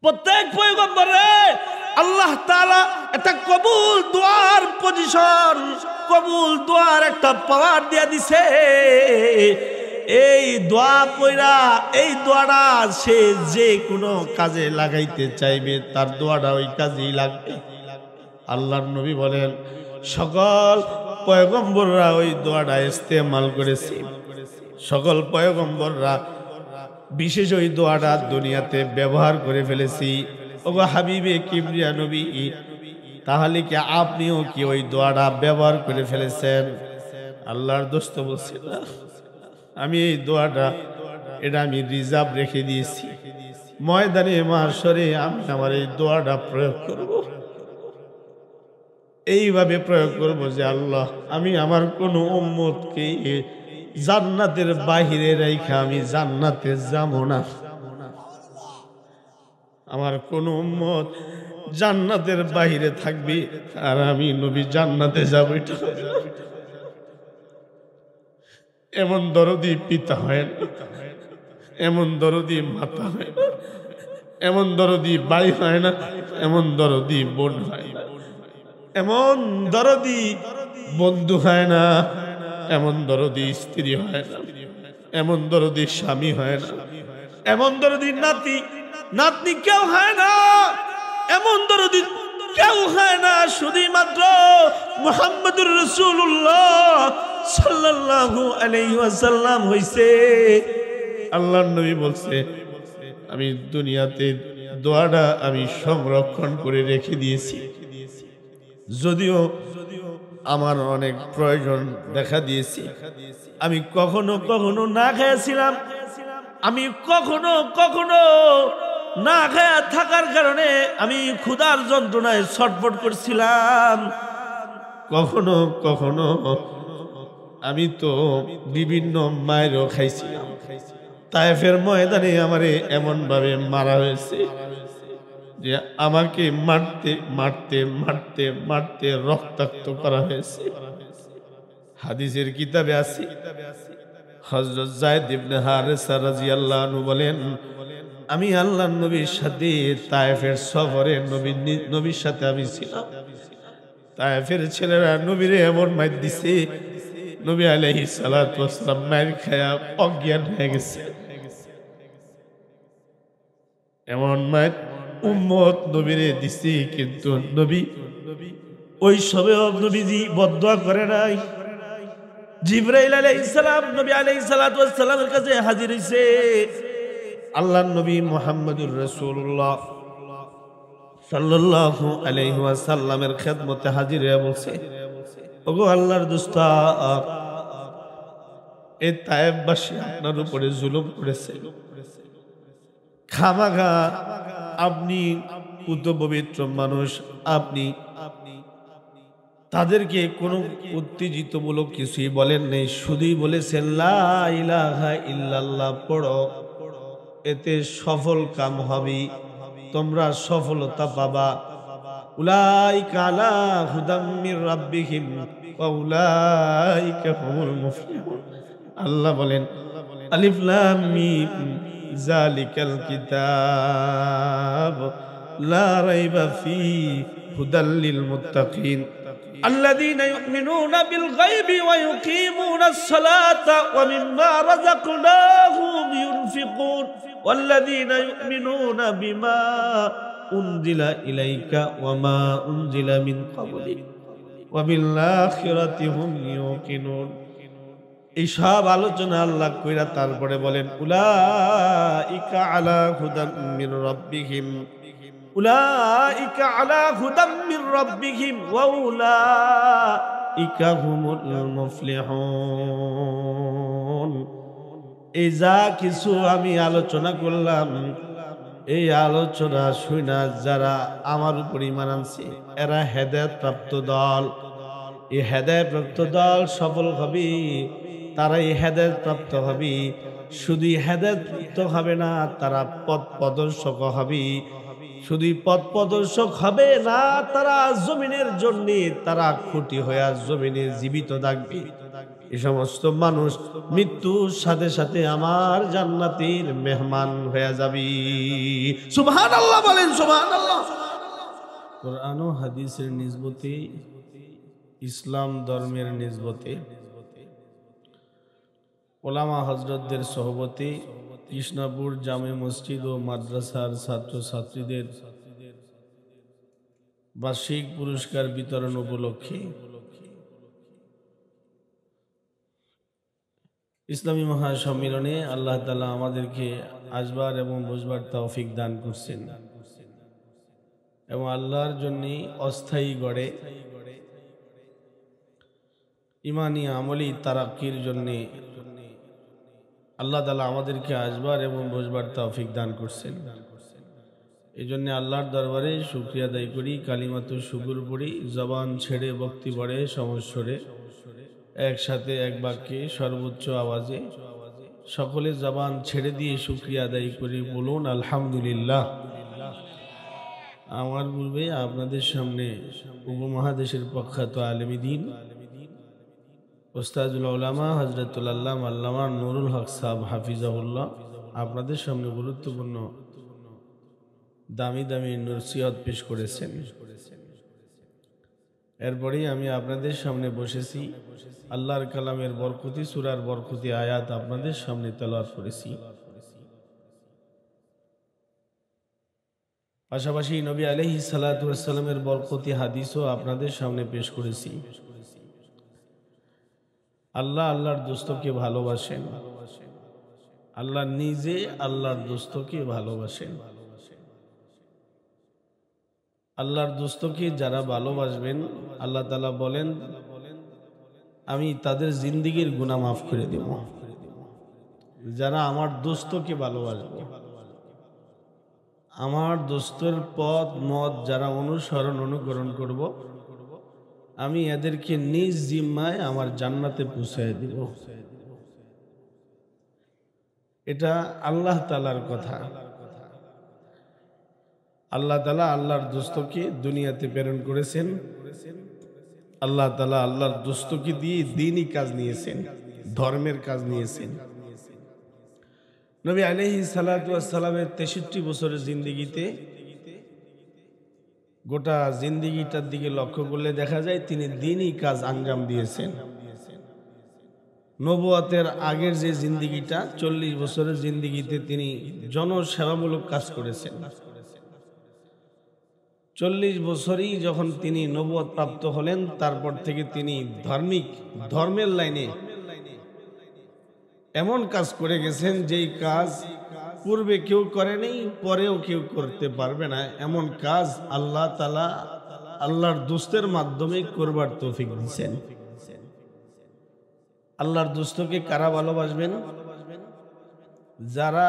প্রত্যেক পয়গম্বরে আল্লাহ তাআলা একটা কবুল দোয়ার পজিশন, কবুল দোয়ার একটা পাওয়ার দিয়া দিছে। এই দোয়া পয়রা, এই দোয়াটা সে যে কোনো কাজে লাগাইতে চাইবে তার দোয়াটা ওই কাজেই লাগবে। আল্লাহর নবী বলেন সকল পয়গম্বররা ওই দোয়াটা ইস্তেমাল করেছে। সকল পয়গম্বররা বিশেষ ওই দোয়াটা দুনিয়াতে ব্যবহার করে ফেলেছি। ওগো হাবিবে কিবরিয়া নবী, তাহলে কি আপনিও কি ওই দোয়াটা ব্যবহার করে ফেলেছেন? আল্লাহর দোস্ত বলছে না, আমি এই দোয়াটা এটা আমি রিজার্ভ রেখে দিয়েছি। ময়দানে মাশরে আমি আমার এই দোয়াটা প্রয়োগ করব, এইভাবে প্রয়োগ করব যে আল্লাহ আমি আমার কোন উম্মতকে জান্নাতের বাহিরে রাইখা আমি জান্নাতে যাব না। আমার কোন উম্মত জান্নাতের বাহিরে থাকবে আর আমি নবী জান্নাতে যাব। এটা এমন দরদি পিতা হয় না, এমন দরদি মাতা হয় না, এমন দরদি ভাই হয় না, এমন দরদি বোন হয় না, এমন দরদি বন্ধু হয় না, এমন দরদি স্ত্রী হয় না, এমন দরদি স্বামী হয় না, এমন দরদি নাতি নাতনি কেউ হয় না, এমন দরদি কেউ হয় না। শুধুমাত্র মুহাম্মদুর রাসূলুল্লাহ সাল্লাল্লাহু আলাইহি ওয়াসাল্লাম হইছে। আল্লাহর নবী বলছে আমি দুনিয়াতে দোয়াটা আমি সংরক্ষণ করে রেখে দিয়েছি। যদিও আমার অনেক প্রয়োজন দেখা দিয়েছি, আমি কখনো কখনো না খেয়েছিলাম, আমি কখনো কখনো না খেয়ে থাকার কারণে আমি ক্ষুধার যন্ত্রণায় ছটফট করছিলাম। কখনো কখনো আমি তো বিভিন্ন মায়েরও খাইছিলাম। তায়েফের ময়দানে আমারে এমন ভাবে মারা হয়েছে যে আমাকে মারতে মারতে মারতে মারতে রক্তাক্ত করা হয়েছে। হাদিসের কিতাবে আছে হযরত যায়েদ ইবনে হারেসা রাদিয়াল্লাহু আনহু বলেন আমি আল্লাহর নবীর সাথে তায়েফের সফরে নবীর সাথে আমি ছিলাম। তায়েফের ছেলেরা নবীরে এমন মার দিছে, নবী আলাইহিস সালাতু ওয়াস সালাম মার খায়া অজ্ঞান হয়ে গেছে। এমন মার উম্মত নবীরে দিছে, কিন্তু নবী ওই সবেও নবীজি বদদুয়া করে নাই। জিবরাইল আলাইহিস সালাম নবী আলাইহিস সালাতু ওয়াস সালামের কাছে হাজির হইছে। আল্লাহর নবী মুহাম্মদুর রাসূলুল্লাহ সাল্লাল্লাহু আলাইহি ওয়াসাল্লামের খেদমতে হাজির হয়ে বলছে ওগো আল্লাহর দোস্ত, এই তায়েফবাসী আপনার উপরে জুলুম করেছে। খামাখা আপনি পুত পবিত্র মানুষ, আপনি তাদেরকে কোনো উত্তেজিতমূলক কিছুই বলেন নাই, শুধুই বলেছেন লা ইলাহা ইল্লাল্লাহ পড়ো, এতে সফল কাম হবে, তোমরা সফলতা পাবা। উলাইকা আলা হুদাম মির রাব্বিহিম ওয়া উলাইকা হুমুল মুফলিহুন। আল্লাহ বলেন আলিফ লাম মিম যালিকাল কিতাব লা রাইবা ফীহি হুদাল লিল মুত্তাকিন الذين يؤمنون بالغيب ويقيمون الصلاة ومما رزقناهم ينفقون والذين يؤمنون بما أنزل إليك وما أنزل من قبلك وبالآخرة هم يوقنون। এই সব আলোচনা আল্লাহ কইরা তারপরে বলেন উলাইকা আলা হুদাম মির রাব্বিহিম উলাইকা আলা হুদাম মির রাব্বিহিম ওয়া উলাইকা হুমুল মুফলিহুন। এই যা কিছু আমি আলোচনা করলাম, এই আলোচনা শুনা যারা আমার উপর ঈমান আনছে এরা হেদায়েত প্রাপ্ত দল। এই হেদায়েত প্রাপ্ত দল সফল হবে, তারা এই হেদায়েত প্রাপ্ত হবে। শুধু হেদায়েত প্রাপ্ত হবে না, তারা পথ প্রদর্শক হবে। শুধু পথ প্রদর্শক হবে না, তারা জমিনের জন্য তারা খুঁটি হয়ে জমিনে জীবিত থাকবে। এই সমস্ত মানুষ মৃত্যুর সাথে সাথে আমার জান্নাতের মেহমান হয়ে যাবি। সুবহানাল্লাহ বলেন, সুবহানাল্লাহ। কোরআন ও হাদিসের নিসবতে, ইসলাম ধর্মের নিসবতে, ওলামা হযরতদের সোহবতে কৃষ্ণপুর জামে মসজিদ ও মাদ্রাসার ছাত্র ছাত্রীদের বার্ষিক পুরস্কার বিতরণ উপলক্ষে ইসলামী মহাসম্মেলনে আল্লাহ তাআলা আমাদেরকে আসবার এবং বসবার তৌফিক দান করছেন এবং আল্লাহর জন্য অস্থায়ী গড়ে ইমানি আমলি তারাক্কির জন্য আল্লাহ তাআলা আমাদেরকে আসবার এবং বসবার তৌফিক দান করছেন। এই জন্য আল্লাহর দরবারে শুকরিয়া আদায় করি, কালিমাতু শুকুর পড়ি, জবান ছেড়ে ভক্তি বড়ে সমস্বরে একসাথে এক বাক্যে সর্বোচ্চ আওয়াজে সকলে জবান ছেড়ে দিয়ে শুকরিয়া আদায় করি, বলুন আলহামদুলিল্লাহ। আমার পূর্বে আপনাদের সামনে উপমহাদেশের প্রখ্যাত আলেম দ্বীন ওস্তাদুল উলামা হযরতুল আল্লামা আল্লামা নুরুল হক সাহেব হাফিজাহুল্লাহ আপনাদের সামনে গুরুত্বপূর্ণ দামি দামি নসিহত পেশ করেছেন। এরপরেই আমি আপনাদের সামনে বসেছি, আল্লাহর কালামের বরকতি সূরার বরকতি আয়াত আপনাদের সামনে তেলাওয়াত করেছি। পাশাপাশি নবী আলাইহিস সালাতু ওয়াস সালামের বরকতি হাদিসও আপনাদের সামনে পেশ করেছি। আল্লাহ আল্লাহর দোস্তকে ভালোবাসেন, আল্লাহ নিজে আল্লাহর দোস্তকে ভালোবাসেন। আল্লাহর দোস্তকে যারা ভালোবাসবেন আল্লাহ তাআলা বলেন আমি তাদের জিন্দেগীর গুনাহ মাফ করে দেব। যারা আমার দোস্তকে ভালোবাসবে, আমার দোস্তের পথ মত যারা অনুকরণ করব, আমি এদেরকে নিজ জিম্মায় আমার জান্নাতে পৌঁছায় দিব। এটা আল্লাহ তাআলার কথা। আল্লাহ তাআলা আল্লাহর দোস্তকে দুনিয়াতে প্রেরণ করেছেন। আল্লাহ তাআলা আল্লাহর দোস্তকে দিয়ে দ্বীনি কাজ নিয়েছেন, ধর্মের কাজ নিয়েছেন। নবী আলাইহিস সালাতু ওয়াস সালামের 63 বছরের জিন্দেগিতে গোটা জিন্দেগিটার দিকে লক্ষ্য করলে দেখা যায় তিনি দ্বীনি কাজ আঞ্জাম দিয়েছেন। নবুয়তের আগের যে জিন্দেগিটা 40 বছরের জিন্দেগিতে তিনি জনসেবামূলক কাজ করেছেন। 40 বছরই যখন তিনি নবুয়ত প্রাপ্ত হলেন, তারপর থেকে তিনি ধর্মের লাইনে এমন কাজ করে গেছেন যেই কাজ পূর্বে কেউ করেনি, পরেও কেউ করতে পারবে না। এমন কাজ আল্লাহ তাআলা আল্লাহর দোস্তের মাধ্যমে করবার তৌফিক দিয়েছেন। আল্লাহর দোস্তকে কারা ভালোবাসবেন? যারা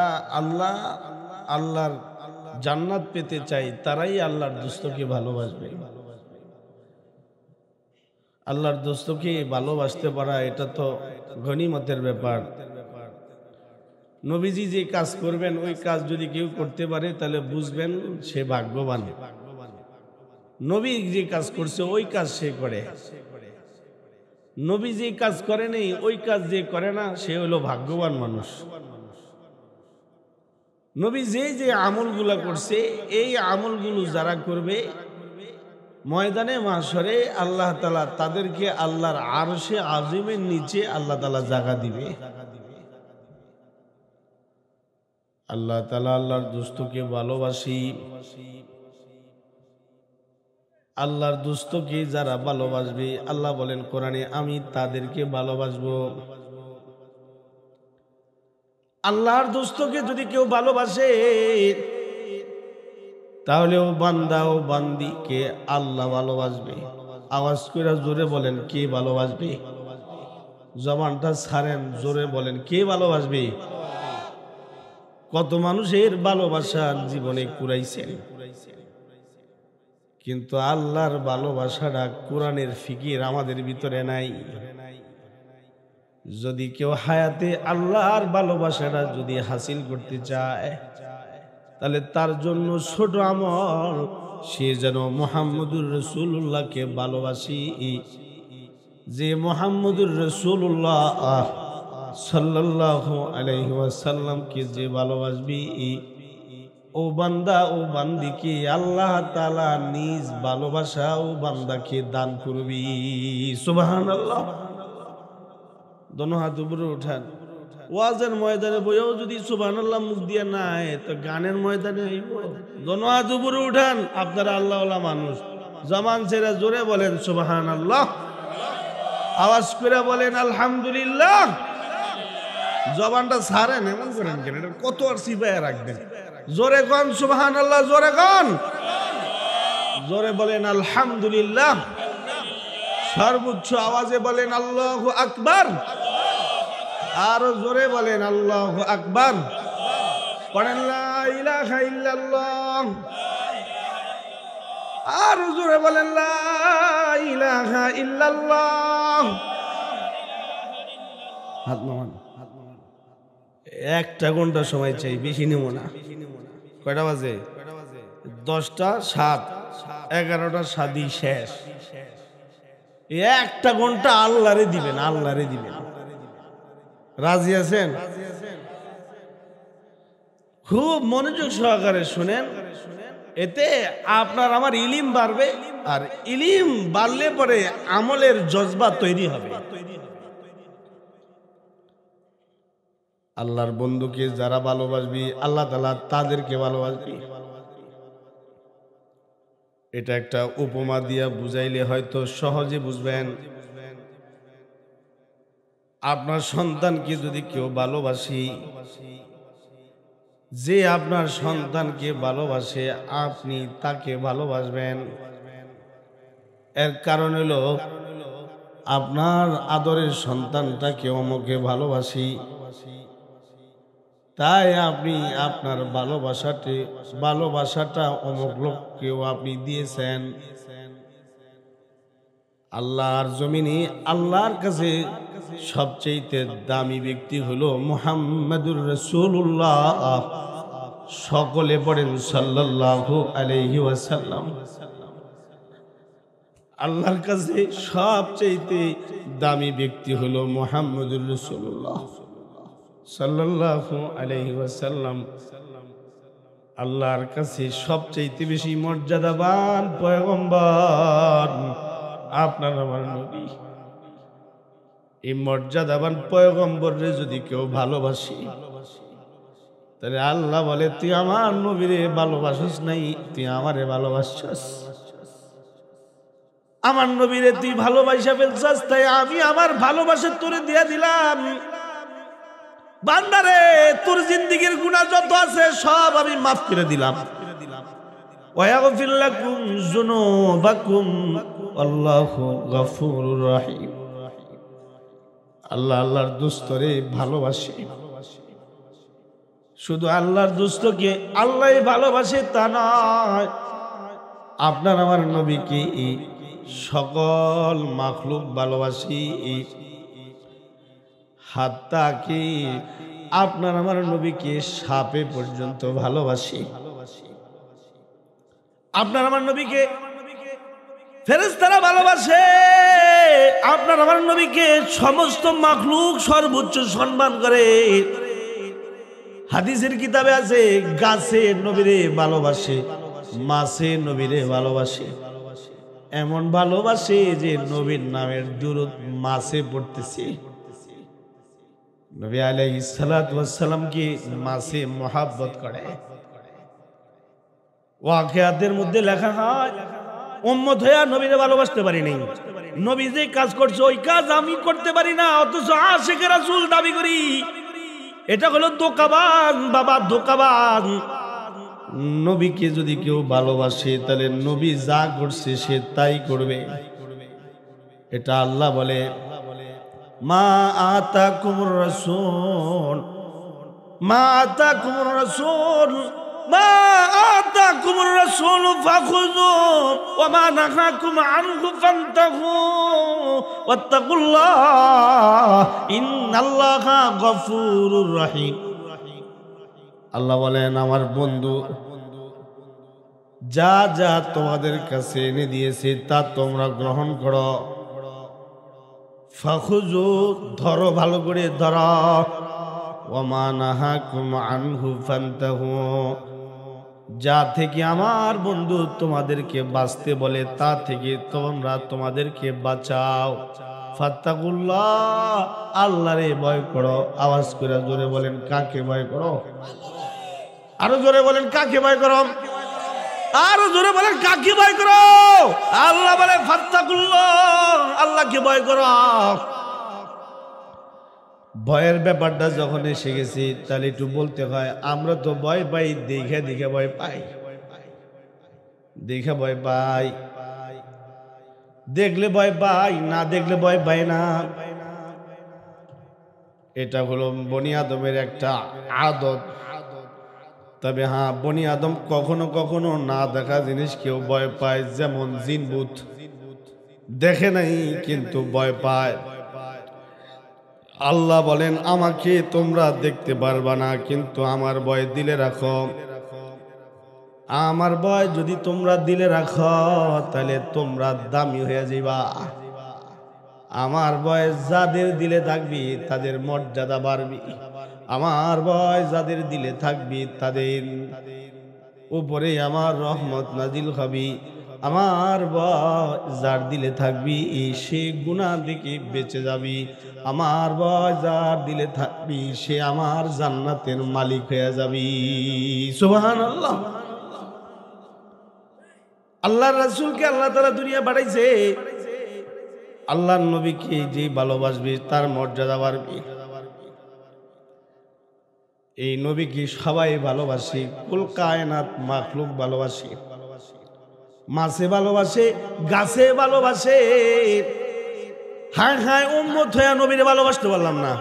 আল্লাহর জান্নাত পেতে চায় তারাই আল্লাহর দোস্তকে ভালোবাসবে। আল্লাহর দোস্তকে ভালোবাসতে পারা এটা তো গনিমতের ব্যাপার। নবীজি যে কাজ করবেন ওই কাজ যদি কেউ করতে পারে তাহলে বুঝবেন সে ভাগ্যবান। নবী যে কাজ করছে ওই কাজ সে করে। নবী যে কাজ করে নেই ওই কাজ যে করে না সে হলো ভাগ্যবান মানুষ। নবী যে আমলগুলো করছে এই আমলগুলো যারা করবে ময়দানে মাহশরে আল্লাহ তাআলা তাদেরকে আল্লাহর আরশে আজিমের নিচে আল্লাহ তাআলা জায়গা দিবে। আল্লাহ তাআলা আল্লাহর দোস্তকে ভালোবাসি। আল্লাহর দোস্তকে যারা ভালোবাসবে আল্লাহ বলেন কোরআনে আমি তাদেরকে ভালোবাসবো। আল্লাহর দোস্তকে যদি কেউ ভালোবাসে তাহলে ও বান্দা ও বান্দিকে আল্লাহ ভালোবাসবে। আওয়াজ করে জোরে বলেন কে ভালোবাসবে? জবানটা ছাড়েন, জোরে বলেন কে ভালোবাসবে? কত মানুষের ভালোবাসার জীবনে কুড়াইছেন, কিন্তু আল্লাহর ভালোবাসাটা কোরআনের ফিকির আমাদের ভিতরে নাই। যদি কেউ হায়াতে আল্লাহর ভালোবাসাটা যদি হাসিল করতে চায় তাহলে তার জন্য ছোট আমল সে যেন মুহাম্মদুর রাসূলুল্লাহকে ভালোবাসি। যে মুহাম্মদুর রাসূলুল্লাহ সাল্লাল্লাহু আলাইহি ওয়াসাল্লামকে যে ভালোবাসবি ও বান্দা ও বান্দিকে আল্লাহ তাআলা নিজ ভালোবাসা ও বান্দাকে দান করবি। সুবহানাল্লাহ। দোনো হাত উপরে উঠান। ওয়াজের ময়দানে বইও যদি সুবহানাল্লাহ মুখ দিয়ে না আয় তো গানের ময়দানে হইব। দোনো হাত উপরে উঠান। আপনারা আল্লাহওয়ালা মানুষ, জবান ছেড়ে জোরে বলেন সুবহানাল্লাহ, আওয়াজ করে বলেন আলহামদুলিল্লাহ। জবানটা ছাড়েন, এমন করেন কেন? এটা কত আর সিপাইয়া রাখবেন? জোরে কন সুবহানাল্লাহ, জোরে কন, জোরে বলেন আলহামদুলিল্লাহ। সর্বোচ্চ আওয়াজে বলেন আল্লাহু আকবার, আরো জোরে বলেন আল্লাহু আকবার। পড়েন লা ইলাহা ইল্লাল্লাহ, আরো জোরে বলেন লা ইলাহা ইল্লাল্লাহ। হাত নামান। 1 ঘন্টা সময় চাই, বেশি নেব না। কয়টা বাজে? 10টা 7, 11টা 7 শেষ। 1 ঘন্টা আল্লাহরে দিবেন, আল্লাহরে দিবেন। রাজি আছেন? খুব মনোযোগ সহকারে শুনেন, এতে আপনার আমার ইলিম বাড়বে, আর ইলিম বাড়লে পরে আমলের জজবা তৈরি হবে। আল্লাহর বন্ধুকে যারা ভালোবাসবি আল্লাহ তাআলা তাদেরকে ভালোবাসবি। এটা একটা উপমা দিয়া বুঝাইলে হয়তো সহজে বুঝবেন। আপনার সন্তানকে যদি কেউ ভালোবাসি, যে আপনার সন্তানকে ভালোবাসে আপনি তাকে ভালোবাসবেন। এর কারণ হলো আপনার আদরের সন্তানটাকে আমাকে ভালোবাসি, তাই আপনি আপনার ভালোবাসাটা অমুক লোককেও আপনি দিয়েছেন। আল্লাহর জমিনে আল্লাহর কাছে সবচেয়ে দামি ব্যক্তি হলো মুহাম্মাদুর রাসূলুল্লাহ। সকলে পড়েন সাল্লাল্লাহু আলাইহি ওয়াসাল্লাম। আল্লাহর কাছে সবচেয়ে দামি ব্যক্তি হলো মুহাম্মাদুর রাসূলুল্লাহ সাল্লাল্লাহু আলাইহি ওয়াসাল্লাম। আল্লাহর কাছে সবচেয়ে বেশি মর্যাদাবান পয়গম্বর আপনার আমার নবী। এই মর্যাদাবান পয়গম্বররে যদি কেউ ভালোবাসি, তাহলে আল্লাহ বলে তুই আমার নবীরে ভালোবাসিস নাই, তুই আমারে ভালোবাসছস। আমার নবীরে তুই ভালোবাসা ফেলছস, তাই আমি আমার ভালোবাসা তোরে দিয়ে দিলাম। বান্দারে তোর জিন্দেগীর গুনাহ যত আছে সব আমি মাফ করে দিলাম। ওয়াগফির লাকুম যুনুবাকুম আল্লাহু গফুরুর রহিম। আল্লাহ আল্লাহর দোস্তরে ভালোবাসে। শুধু আল্লাহর দোস্তকে আল্লাহই ভালোবাসে তা নয়, আপনার আমার নবীকে সকল মাখলুক ভালোবাসি। হাত্তা কি আপনার আমার নবীকে সাপে পর্যন্ত ভালোবাসি। আপনার আমার নবীকে ফেরেশতারা ভালোবাসে। আপনার আমার নবীকে সমস্ত মাখলুক সর্বোচ্চ সম্মান করে। হাদিসের কিতাবে আছে গাছে নবীরে ভালোবাসে, মাছে নবীরে ভালোবাসে। এমন ভালোবাসে যে নবীর নামের দুরূদ মাছে পড়তেছে। নবী আলাইহিস সালাতু ওয়াস সালামকে মাছে মুহাব্বত করে। ওয়াকিয়াতের মধ্যে লেখা হয় উম্মত হইয়া নবীরে ভালোবাসতে পারি নাই। নবী যে কাজ করছে ওই কাজ আমি করতে পারি না, অথচ আশিকে রাসূল দাবি করি। এটা হলো ধোঁকাবাজ বাবা, ধোঁকাবাজ। নবীকে যদি কেউ ভালোবাসে তাহলে নবী যা করছে সে তাই করবে। এটা আল্লাহ বলে মা আতাকুমুর রাসূল ফাখুযু ওয়া মা নাহাকুম আনহু ফান্তাহু ওয়াত্তাকুল্লাহ ইন্নাল্লাহা গফুরুর রহিম। আল্লাহ বলেন আমার বন্ধু যা যা তোমাদের কাছে এনে দিয়েছে তা তোমরা গ্রহণ করো, ফাখুযু ধরো, ভালো করে ধরো, ওয়া মা নাহাকুম আনহু ফান্তাহু, যা থেকে আমার বন্ধু তোমাদেরকে বাঁচতে বলে তা থেকে তোমরা তোমাদেরকে বাঁচাও। ফাত্তাকুল্লাহ, আল্লাহরে ভয় করো। আওয়াজ করে জোরে বলেন, কাকে ভয় করো? আরো জোরে বলেন, কাকে ভয় করো? আরো জোরে বলেন, কাকে ভয় করো? আল্লাহ বলে ফাত্তাকুল্লাহ, আল্লাহকে ভয় করো। ভয়ের ব্যাপারটা যখন এসে গেছি তাহলে একটু বলতে হয়, আমরা তো ভয় পাই দেখে দেখে ভয় পাই, দেখে ভয় পাই, দেখলে ভয় পাই, না দেখলে ভয় পাই না। এটা হলো বনি আদমের একটা আদত। তবে হ্যাঁ, বনি আদম কখনো কখনো না দেখা জিনিস কেউ ভয় পায়, যেমন জিন ভূত দেখে নাই কিন্তু ভয় পায়। আল্লাহ বলেন, আমাকে তোমরা দেখতে পারবা না কিন্তু আমার ভয় দিলে রাখো। আমার ভয় যদি তোমরা দিলে রাখো তাহলে তোমরা দামি হয়ে যাইবা। আমার ভয় যাদের দিলে থাকবি তাদের মর্যাদা বাড়বি। আমার ভয় যাদের দিলে থাকবি তাদের উপরে আমার রহমত নাজিল হবি। আমার ভয় যার দিলে থাকবি সে গুনাহ থেকে বেঁচে যাবি। আমার ভয় যার দিলে থাকবি সে আমার জান্নাতের মালিক হয়ে যাবি। সুবহানাল্লাহ। আল্লাহর রাসূলকে আল্লাহ তাআলা দুনিয়া পাঠাইছে, আল্লাহর নবীকে যে ভালোবাসবি তার মর্যাদা বাড়বে। এই নবীকে সবাই ভালোবাসে, কুল কায়নাত মাখলুক ভালোবাসে, মাছে ভালোবাসে, গাছে ভালোবাসে। হায় হায়, উম্মত হয়ে নবীর ভালোবাসতে পারলাম না।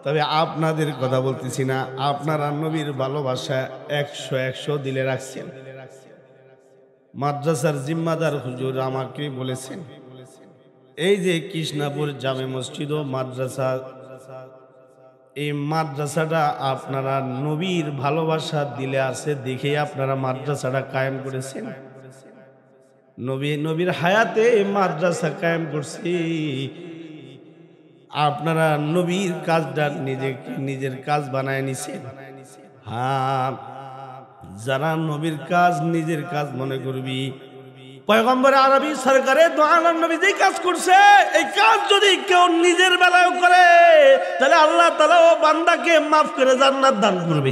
তবে আপনাদের কথা বলতেছি না, আপনারা নবীর ভালোবাসা 100 দিলে রাখছেন। মাদ্রাসার জিম্মাদার হুজুর আমাকে বলেছেন, এই যে কৃষ্ণাপুর জামে মসজিদ ও মাদ্রাসা, এই মাদ্রাসাটা আপনারা নবীর ভালোবাসা দিলে আছে দেখে আপনারা মাদ্রাসাটা কায়েম করেছেন। নবীর হায়াতে মাদ্রাসা কায়েম করছি। আপনারা নবীর কাজটা নিজের কাজ বানায় নিছেন। হ্যাঁ, যারা নবীর কাজ নিজের কাজ মনে করবি, পয়গম্বর আরবি সরকারে দো আলম নবী যে কাজ করছে, এই কাজ যদি কেউ নিজের বেলায় করে তাহলে আল্লাহ তাআলা ও বান্দাকে মাফ করে জান্নাত দান করবে।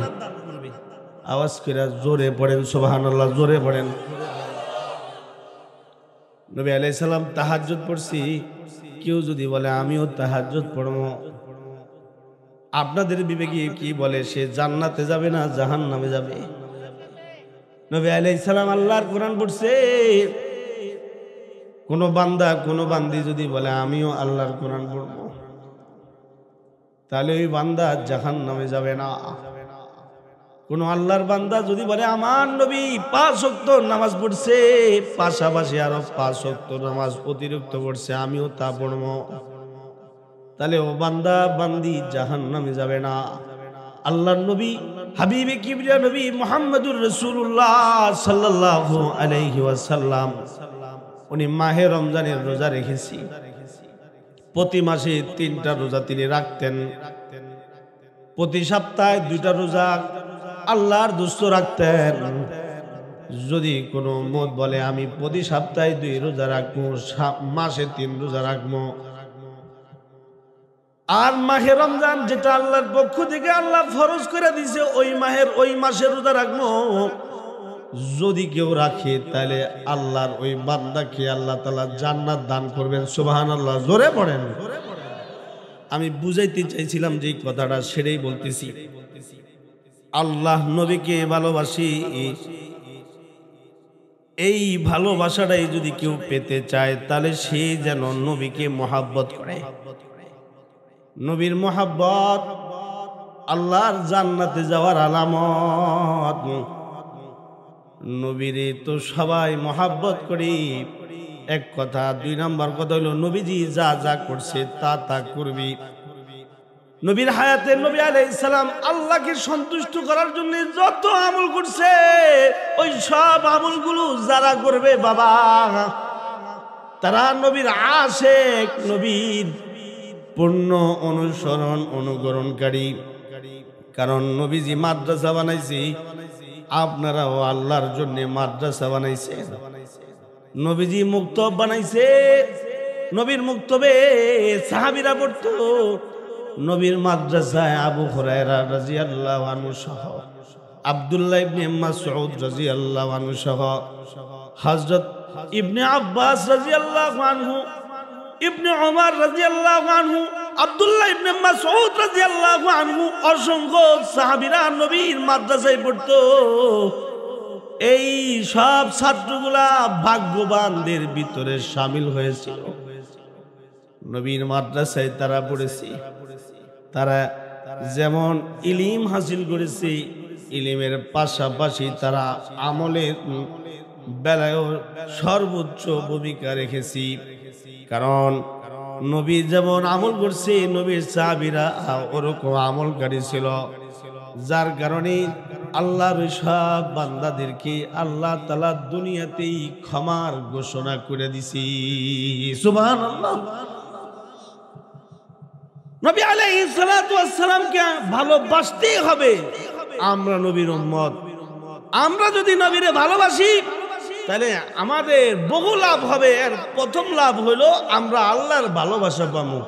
আওয়াজ করে জোরে পড়েন সুবহানাল্লাহ, জোরে পড়েন। নবী আলাইহিস সালাম তাহাজ্জুদ পড়ছি, কেউ যদি বলে আমিও তাহাজ্জুদ পড়ব, আপনাদের বিবেকে কি বলে, সে জান্নাতে যাবে না জাহান্নামে যাবে? নবী আলাইহিস সালাম আল্লাহর কোরআন পড়ছে, কোন বান্দা কোন বান্দি যদি বলে আমিও আল্লাহর কোরআন পড়ব, তাহলে ওই বান্দা জাহান্নামে যাবে না। কোন আল্লাহর বান্দা যদি বলে আমার নবী 5 ওয়াক্ত নামাজ পড়ছে, পাশাপাশি আরো 5 ওয়াক্ত নামাজ অতিরিক্ত পড়ছে, আমিও তা পড়ব, তাহলে ও বান্দা বান্দি জাহান্নামে যাবে না। আল্লাহর নবী হাবিবে কিবরিয়া নবী মুহাম্মদুর রাসূলুল্লাহ সাল্লাল্লাহু আলাইহি ওয়াসাল্লাম, উনি মাহে রমজানের রোজা রেখেছি। প্রতি মাসে 3টা রোজা তিনি রাখতেন, প্রতি সপ্তাহে 2টা রোজা আল্লাহর দুস্থ রাখতেন। যদি কোনো মত বলে আমি প্রতি সপ্তাহে 2 রোজা রাখবো, মাসে 3 রোজা রাখবো, আর মাহে রমজান যেটা আল্লাহর পক্ষ থেকে আল্লাহ ফরজ করে দিয়েছে ওই মাসে রোজা রাখবো, যদি কেউ রাখে তাহলে আল্লাহর ওই বান্দাকে আল্লাহ তাআলা জান্নাত দান করবেন। সুবহানাল্লাহ, জোরে পড়েন। আমি বুঝাইতে চাইছিলাম যে কথাটা সেটাই বলতেছি। আল্লাহ নবীকে ভালোবাসি, এই ভালোবাসাটাই যদি কেউ পেতে চায় তাহলে সে যেন নবীকে মহাব্বত করে। নবীর মহাব্বত আল্লাহর জান্নাতে যাওয়ার আলামত। নবীরে তো সবাই মহাব্বত করি, এক কথা। 2 নাম্বার কথা হলো নবীজি যা যা করছে তা তা করবি। নবীর হায়াতে নবী আলাইহিস সালাম আল্লাহকে সন্তুষ্ট করার জন্য যত আমল করছে, ওই সব আমলগুলো যারা করবে বাবা, তারা নবীর আশেক, নবীর পূর্ণ অনুসরণ অনুকরণকারী। কারণ নবীজি মাদ্রাসা বানাইছে, আপনারাও আল্লাহর জন্য মাদ্রাসা বানাইছেন। নবীজি মুক্তব বানাইছে, নবীর মুক্তবে সাহাবীরা পড়তো। নবীর মাদ্রাসায় আবু হুরায়রা রাদিয়াল্লাহু আনহু সহ, আব্দুল্লাহ ইবনে মাসউদ রাদিয়াল্লাহু আনহু সহ, হযরত ইবনে আব্বাস রাদিয়াল্লাহু আনহু, ইবনে ওমর রাদিয়াল্লাহু আনহু, আব্দুল্লাহ ইবনে মাসউদ রাদিয়াল্লাহু আনহু, অসংখ্য সাহাবীরা নবীর মাদ্রাসায় পড়তো। এই সব ছাত্রগুলা ভাগ্যবানদের ভিতরে শামিল হয়েছিল। নবীর মাদ্রাসায় তারা পড়েছে। তারা যেমন ইলম হাসিল করেছে, ইলমের পাশাপাশি তারা আমলের বেলায় সর্বোচ্চ ভূমিকা রেখেছি। কারণ নবী যেমন আমল করছে, নবীর সাহাবীরা ওরকম আমলকারী ছিল। যার কারণে আল্লাহর সব বান্দাদেরকে আল্লাহ তাআলা দুনিয়াতেই ক্ষমার ঘোষণা করে দিছি। সুবহানাল্লাহ। নবী আলাইহিস সালাতু ওয়াস সালামকে ভালোবাসতেই হবে। আমরা নবীর উম্মত, আমরা যদি নবীরে ভালোবাসি তাহলে আমাদের বহু লাভ হবে। এর প্রথম লাভ হলো আমরা আল্লাহর ভালোবাসা পাবো।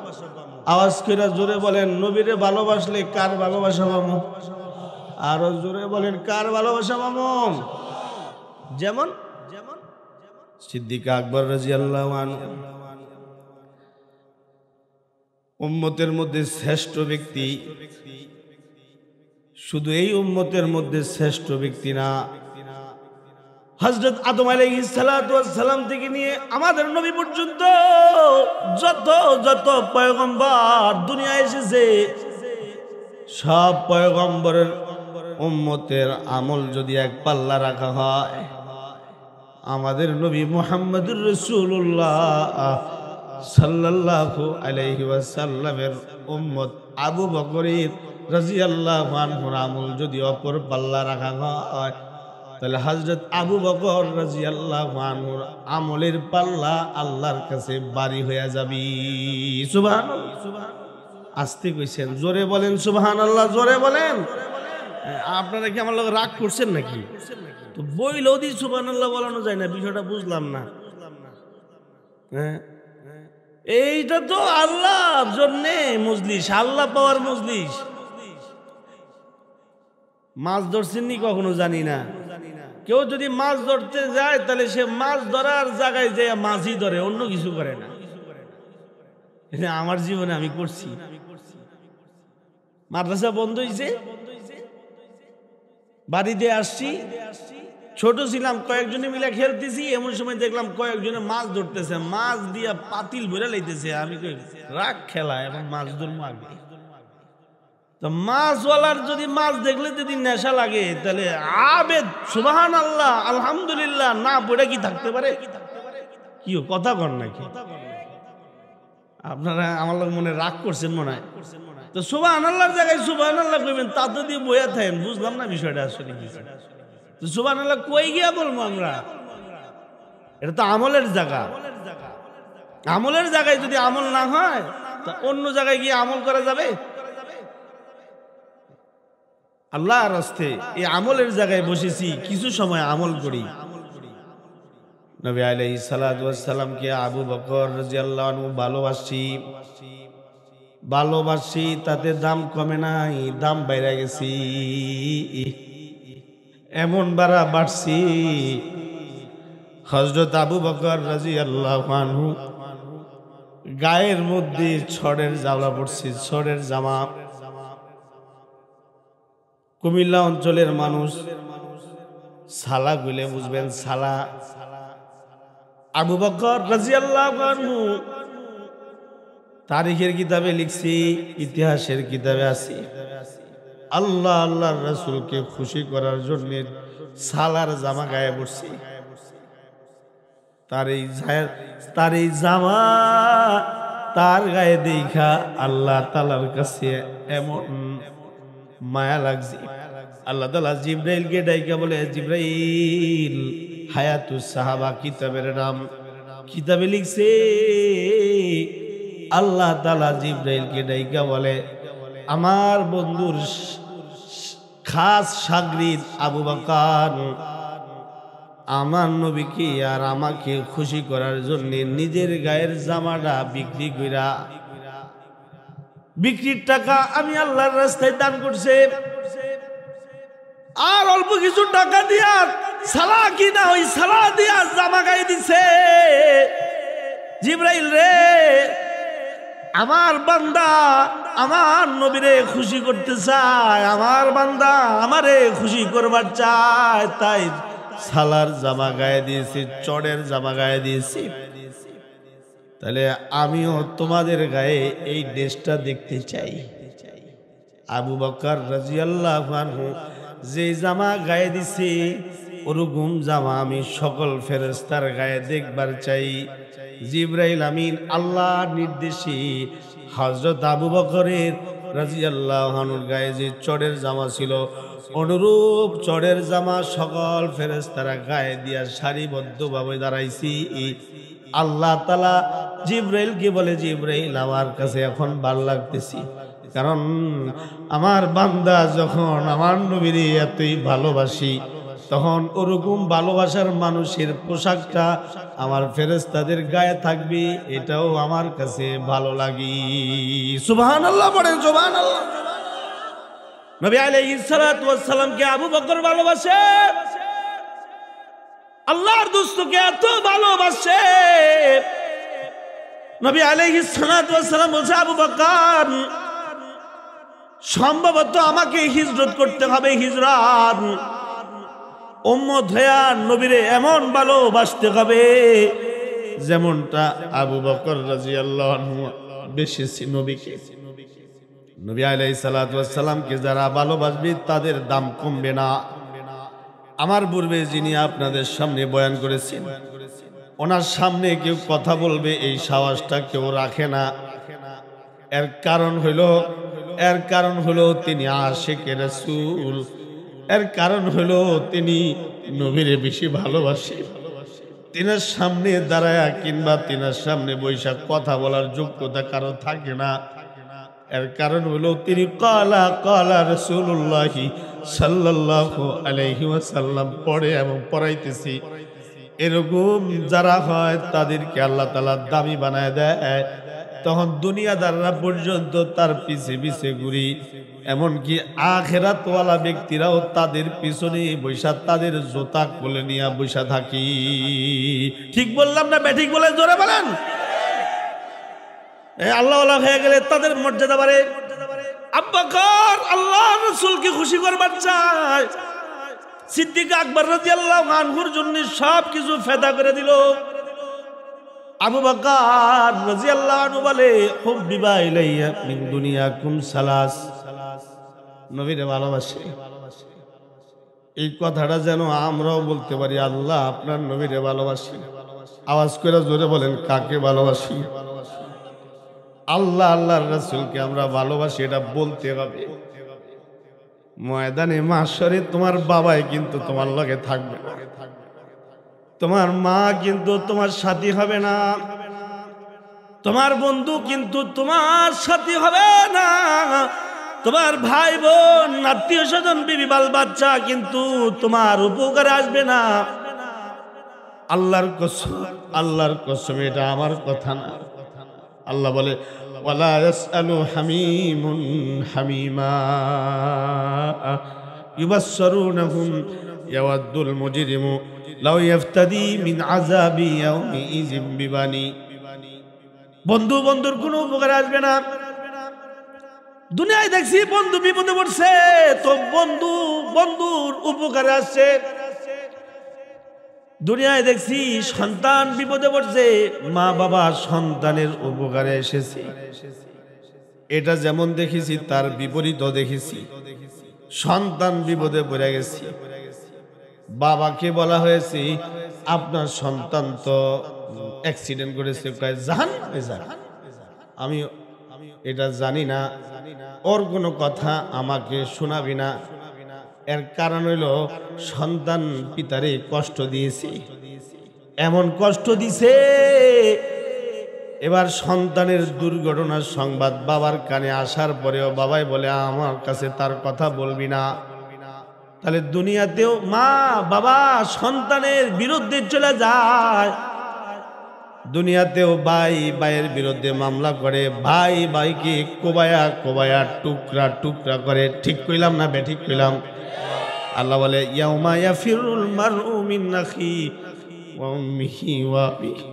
আওয়াজ করে জোরে বলেন, নবীরে ভালোবাসলে কার ভালোবাসা পাবো? আরো জোরে বলেন, কার ভালোবাসা পাবো? যেমন সিদ্দিক আকবর রাদিয়াল্লাহু আনহু উম্মতের মধ্যে শ্রেষ্ঠ ব্যক্তি। শুধু এই উম্মতের মধ্যে শ্রেষ্ঠ ব্যক্তি না, হযরত আদম আলাইহিস সালাতু ওয়াস সালাম থেকে নিয়ে আমাদের নবী পর্যন্ত যত যত পয়গম্বর দুনিয়ায় এসেছে, সব পয়গম্বরের উম্মতের আমল যদি এক পাল্লা রাখা হয়, আমাদের নবী মুহাম্মদুর রাসূলুল্লাহ সাল্লাল্লাহু আলাইহি ওয়াসাল্লামের উম্মত আবু বকর রাদিয়াল্লাহু আনহুর আমল যদি অপর পাল্লা রাখা হয়, তাহলে হযরত আবু বকর রাদিয়াল্লাহু আনহুর আমলের পাল্লা আল্লাহর কাছে ভারী হয়ে যাবে। সুবহানাল্লাহ। আস্তে কইছেন, জোরে বলেন সুবহানাল্লাহ, জোরে বলেন। আপনারা কি আমার লোক রাগ করছেন নাকি? তো বইলেও দি সুবহানাল্লাহ বলানো যায় না, বিষয়টা বুঝলাম না। হ্যাঁ, এইটা তো আল্লাহর জন্যে মজলিস, আল্লাহ পাওয়ার মজলিস। মাছ ধরছেননি কখনো জানি না। কেউ যদি মাছ ধরতে যায় তাহলে সে মাছ ধরার জায়গায় যে মাছই ধরে, অন্য কিছু করে না। এটা আমার জীবনে আমি করছি। মাদ্রাসা বন্ধ হয়েছে, বাড়িতে আসছি, ছোট ছিলাম, কয়েকজনে মিলে খেলতেছি, এমন সময় দেখলাম কয়েকজনে মাছ ধরতেছে, মাছ দিয়া পাতিল ভরে লাইতেছে। আমি কই রাগ খেলা, এখন মাছ ধরবো আগে। তো মাছওয়ালার যদি মাছ দেখলে যদি নেশা লাগে, তাহলে আবেদ সুবহানাল্লাহ আলহামদুলিল্লাহ না পড়ে কি থাকতে পারে? কি কথা কর নাকি আপনারা? আমার লোক মনে রাগ করছেন মনে হয়। তো সুবহানাল্লাহর জায়গায় সুবহানাল্লাহ কইবেন, তাতে দিয়ে বইয়া থাকেন। বুঝলাম না বিষয়টা আসলে কি। তো সুবহানাল্লাহ কই গিয়া বলবো আমরা? এটা তো আমলের জায়গা। আমলের জায়গায় যদি আমল না হয়, তা অন্য জায়গায় গিয়ে আমল করা যাবে? আল্লাহর রাস্তে এই আমলের জায়গায় বসেছি, কিছু সময় আমল করি। নবী আলাইহিস সালাতু ওয়াস সালামকে আবু বকর রাদিয়াল্লাহু আনহু ভালোবাসি, তাতে দাম কমে নাই, দাম বাইরে গেছি। এমন বাড়ছি, হযরত আবু বকর রাদিয়াল্লাহু আনহু গায়ের মধ্যে ছড়ের জামা পড়ছে, ছড়ের জামা। কুমিল্লা অঞ্চলের মানুষ সালা গুলে বুঝবেন, সালা। আবু বকর রাদিয়াল্লাহু আনহু তারিখের কিতাবে লিখছি, ইতিহাসের কিতাবে আছে, আল্লাহ আল্লাহর রাসূলকে খুশি করার জন্য সালার জামা গায়ে পড়ছে। তার এই জামা তার গায়ে দেখা আল্লাহ তাআলার কাছে এমন মায়া লাগছে, আল্লাহ তাআলা জিবরাইলকে ডাইকা বলে, জিবরাইল, হায়াতুস সাহাবা কিতাবের নাম, কিতাবে লিখছে আল্লাহ তাআলা জিবরাইলকে ডাইকা বলে, আমার বন্ধুর খাস শাগরিদ আবু বকর আমার নবীকে আর আমাকে খুশি করার জন্য নিজের গায়ের জামাটা বিক্রি কইরা বিক্রির টাকা আমি আল্লাহর রাস্তায় দান করছে, আর অল্প কিছু টাকা দিয়া সালা কিনা ওই সালা দিয়া জামা গায়ে দিছে। জিবরাইল রে, আমার বান্দা আমার নবীরে খুশি করতে চায়, আমার বান্দা আমারে খুশি করবার চায়, তাই সালার জামা গায়ে দিয়েছি, চড়ের জামা গায়ে দিয়েছি। তাহলে আমিও তোমাদের গায়ে এই ড্রেসটা দেখতে চাই। আবু বকর রাদিয়াল্লাহু আনহু যে জামা গায়ে দিছে ওরকম জামা আমি সকল ফেরেশতার গায়ে দেখবার চাই। জিবরাইল আমিন আল্লাহর নির্দেশে হযরত আবু বকরের রাদিয়াল্লাহু আনহুর গায়ে যে চড়ের জামা ছিল অনুরূপ চড়ের জামা সকল ফেরেশতারা গায়ে দিয়া সারিবদ্ধভাবে দাঁড়াইছি। আল্লাহ তাআলা জিবরাইলকে বলে, জিবরাইল আমার কাছে এখন ভালো লাগতেছি, কারণ আমার বান্দা যখন আমার নবীরে এতই ভালোবাসি তখন ওরকম ভালোবাসার মানুষের পোশাকটা আমার ফেরেশতাদের গায়ে থাকবে, এটাও আমার কাছে ভালো লাগে। সুবহানাল্লাহ পড়েন, সুবহানাল্লাহ। নবী আলাইহিস সালাতু ওয়াস সালামকে আবু বকর ভালোবাসে, আল্লাহর দোস্তকে এত ভালোবাসে। নবী আলাইহিস সালাতু ওয়াস সালাম বলছে, আবু বকর সম্ভবত আমাকে হিজরত করতে হবে, হিজরত উম্মত হইয়া নবীরে এমন ভালোবাসতে হবে যেমনটা আবু বকর রাদিয়াল্লাহু আনহু বেশি নবীকে। নবী আলাইহিস সালাতু ওয়াস সালামকে যারা ভালোবাসবে তাদের দাম কমবে না। আমার পূর্বে যিনি আপনাদের সামনে বয়ান করেছেন ওনার সামনে কেউ কথা বলবে এই সাহসটা কেউ রাখে না। এর কারণ হলো তিনি আশিকে রাসূল, এর কারণ হলো তিনি নবীরে বেশি ভালোবাসে। তিনার সামনে দাঁড়ায়া কিংবা তিনার সামনে বৈশাখ কথা বলার যোগ্যতা কারো থাকে না। এর কারণ হলো তিনি কালা কালা রাসূলুল্লাহি সাল্লাল্লাহু আলাইহি ওয়াসাল্লাম পড়ে এবং পড়াইতেছি। এরকম যারা হয় তাদেরকে আল্লাহ তাআলা দামি বানায় দেয়, তখন দুনিয়াদাররা পর্যন্ত তার পিছে পিছে ঘুরি, এমনকি আখিরাতওয়ালা ব্যক্তিরাও তাদের পিছনে বৈশা তাদের জোতা খুলে নিয়ে বৈশা থাকি। ঠিক বললাম না ব্যাঠিক বলেন, জোরে বলেন। আল্লাহওয়ালা হয়ে গেলে তাদের মর্যাদা বাড়ে। আবু বকর আল্লাহর রাসূলকে খুশি করবার চায়, সিদ্দিক আকবর রাদিয়াল্লাহু আনহুর জন্য সব কিছু ফেদা করে দিল। আবু বকর রাদিয়াল্লাহু আনহু বলে, হুব্বিবা ইলাইয়া মিন দুনিয়াকুম সালাস, নবীরে ভালোবাসে। এই কথাটা যেন আমরাও বলতে পারি, আল্লাহ আপনার নবীরে ভালোবাসি। আওয়াজ করে জোরে বলেন, কাকে ভালোবাসি? আল্লাহ আল্লাহর রাসূলকে আমরা ভালোবাসি, এটা বলতে হবে। ময়দানে মাশরে তোমার বাবাই কিন্তু তোমার লগে থাকবে না, তোমার মা কিন্তু তোমার সাথী হবে না, তোমার বন্ধু কিন্তু তোমার সাথী হবে না, তোমার ভাই বোন আত্মীয় স্বজন বিবি বাল বাচ্চা কিন্তু তোমার উপকারে আসবে না। আল্লাহর কসম এটা আমার কথা না। আল্লাহ বলে, ওয়ালা ইয়াসআলু হামিমুন হামিমা ইউবাসসিরুনহুম ইয়াওয়াদ্দুল মুজরিমু লাউ ইফতাদি মিন আযাবি ইয়াউমিইযিম বিবানি। বন্ধু বন্ধুর কোনো উপকার আসবে না। দুনিয়ায় দেখছি বন্ধু বিপদে পড়ছে তো বন্ধু বন্ধুর উপকারে আসছে। দুনিয়ায় দেখছি সন্তান বিপদে পড়ছে, মা বাবা সন্তানের উপকারে এসেছে। এটা যেমন দেখেছি তার বিপরীতও দেখেছি। সন্তান বিপদে পড়ে গেছে, বাবাকে বলা হয়েছে আপনার সন্তান তো অ্যাক্সিডেন্ট করেছে, জাহান্নামে যাক। আমি এটা জানি না, ওর কোনো কথা আমাকে শোনাবি না। এর কারণ হইল সন্তান পিতারে কষ্ট দিয়েছে। এমন কষ্ট দিছে। এবার সন্তানের দুর্ঘটনার সংবাদ বাবার কানে আসার পরেও বাবাই বলে আমার কাছে তার কথা বলবি না। তাহলে দুনিয়াতেও মা বাবা সন্তানের বিরুদ্ধে চলে যায়, দুনিয়াতেও ভাই ভাইয়ের বিরুদ্ধে মামলা করে, ভাই ভাইকে কোবায়া কোবায়া টুকরা টুকরা করে। ঠিক কইলাম না বেঠিক কইলাম? আল্লাহ বলে ইয়াউমা ইয়াফিরুল মারউ মিন আখি ওয়া উম্মিহি ওয়া আবিহি।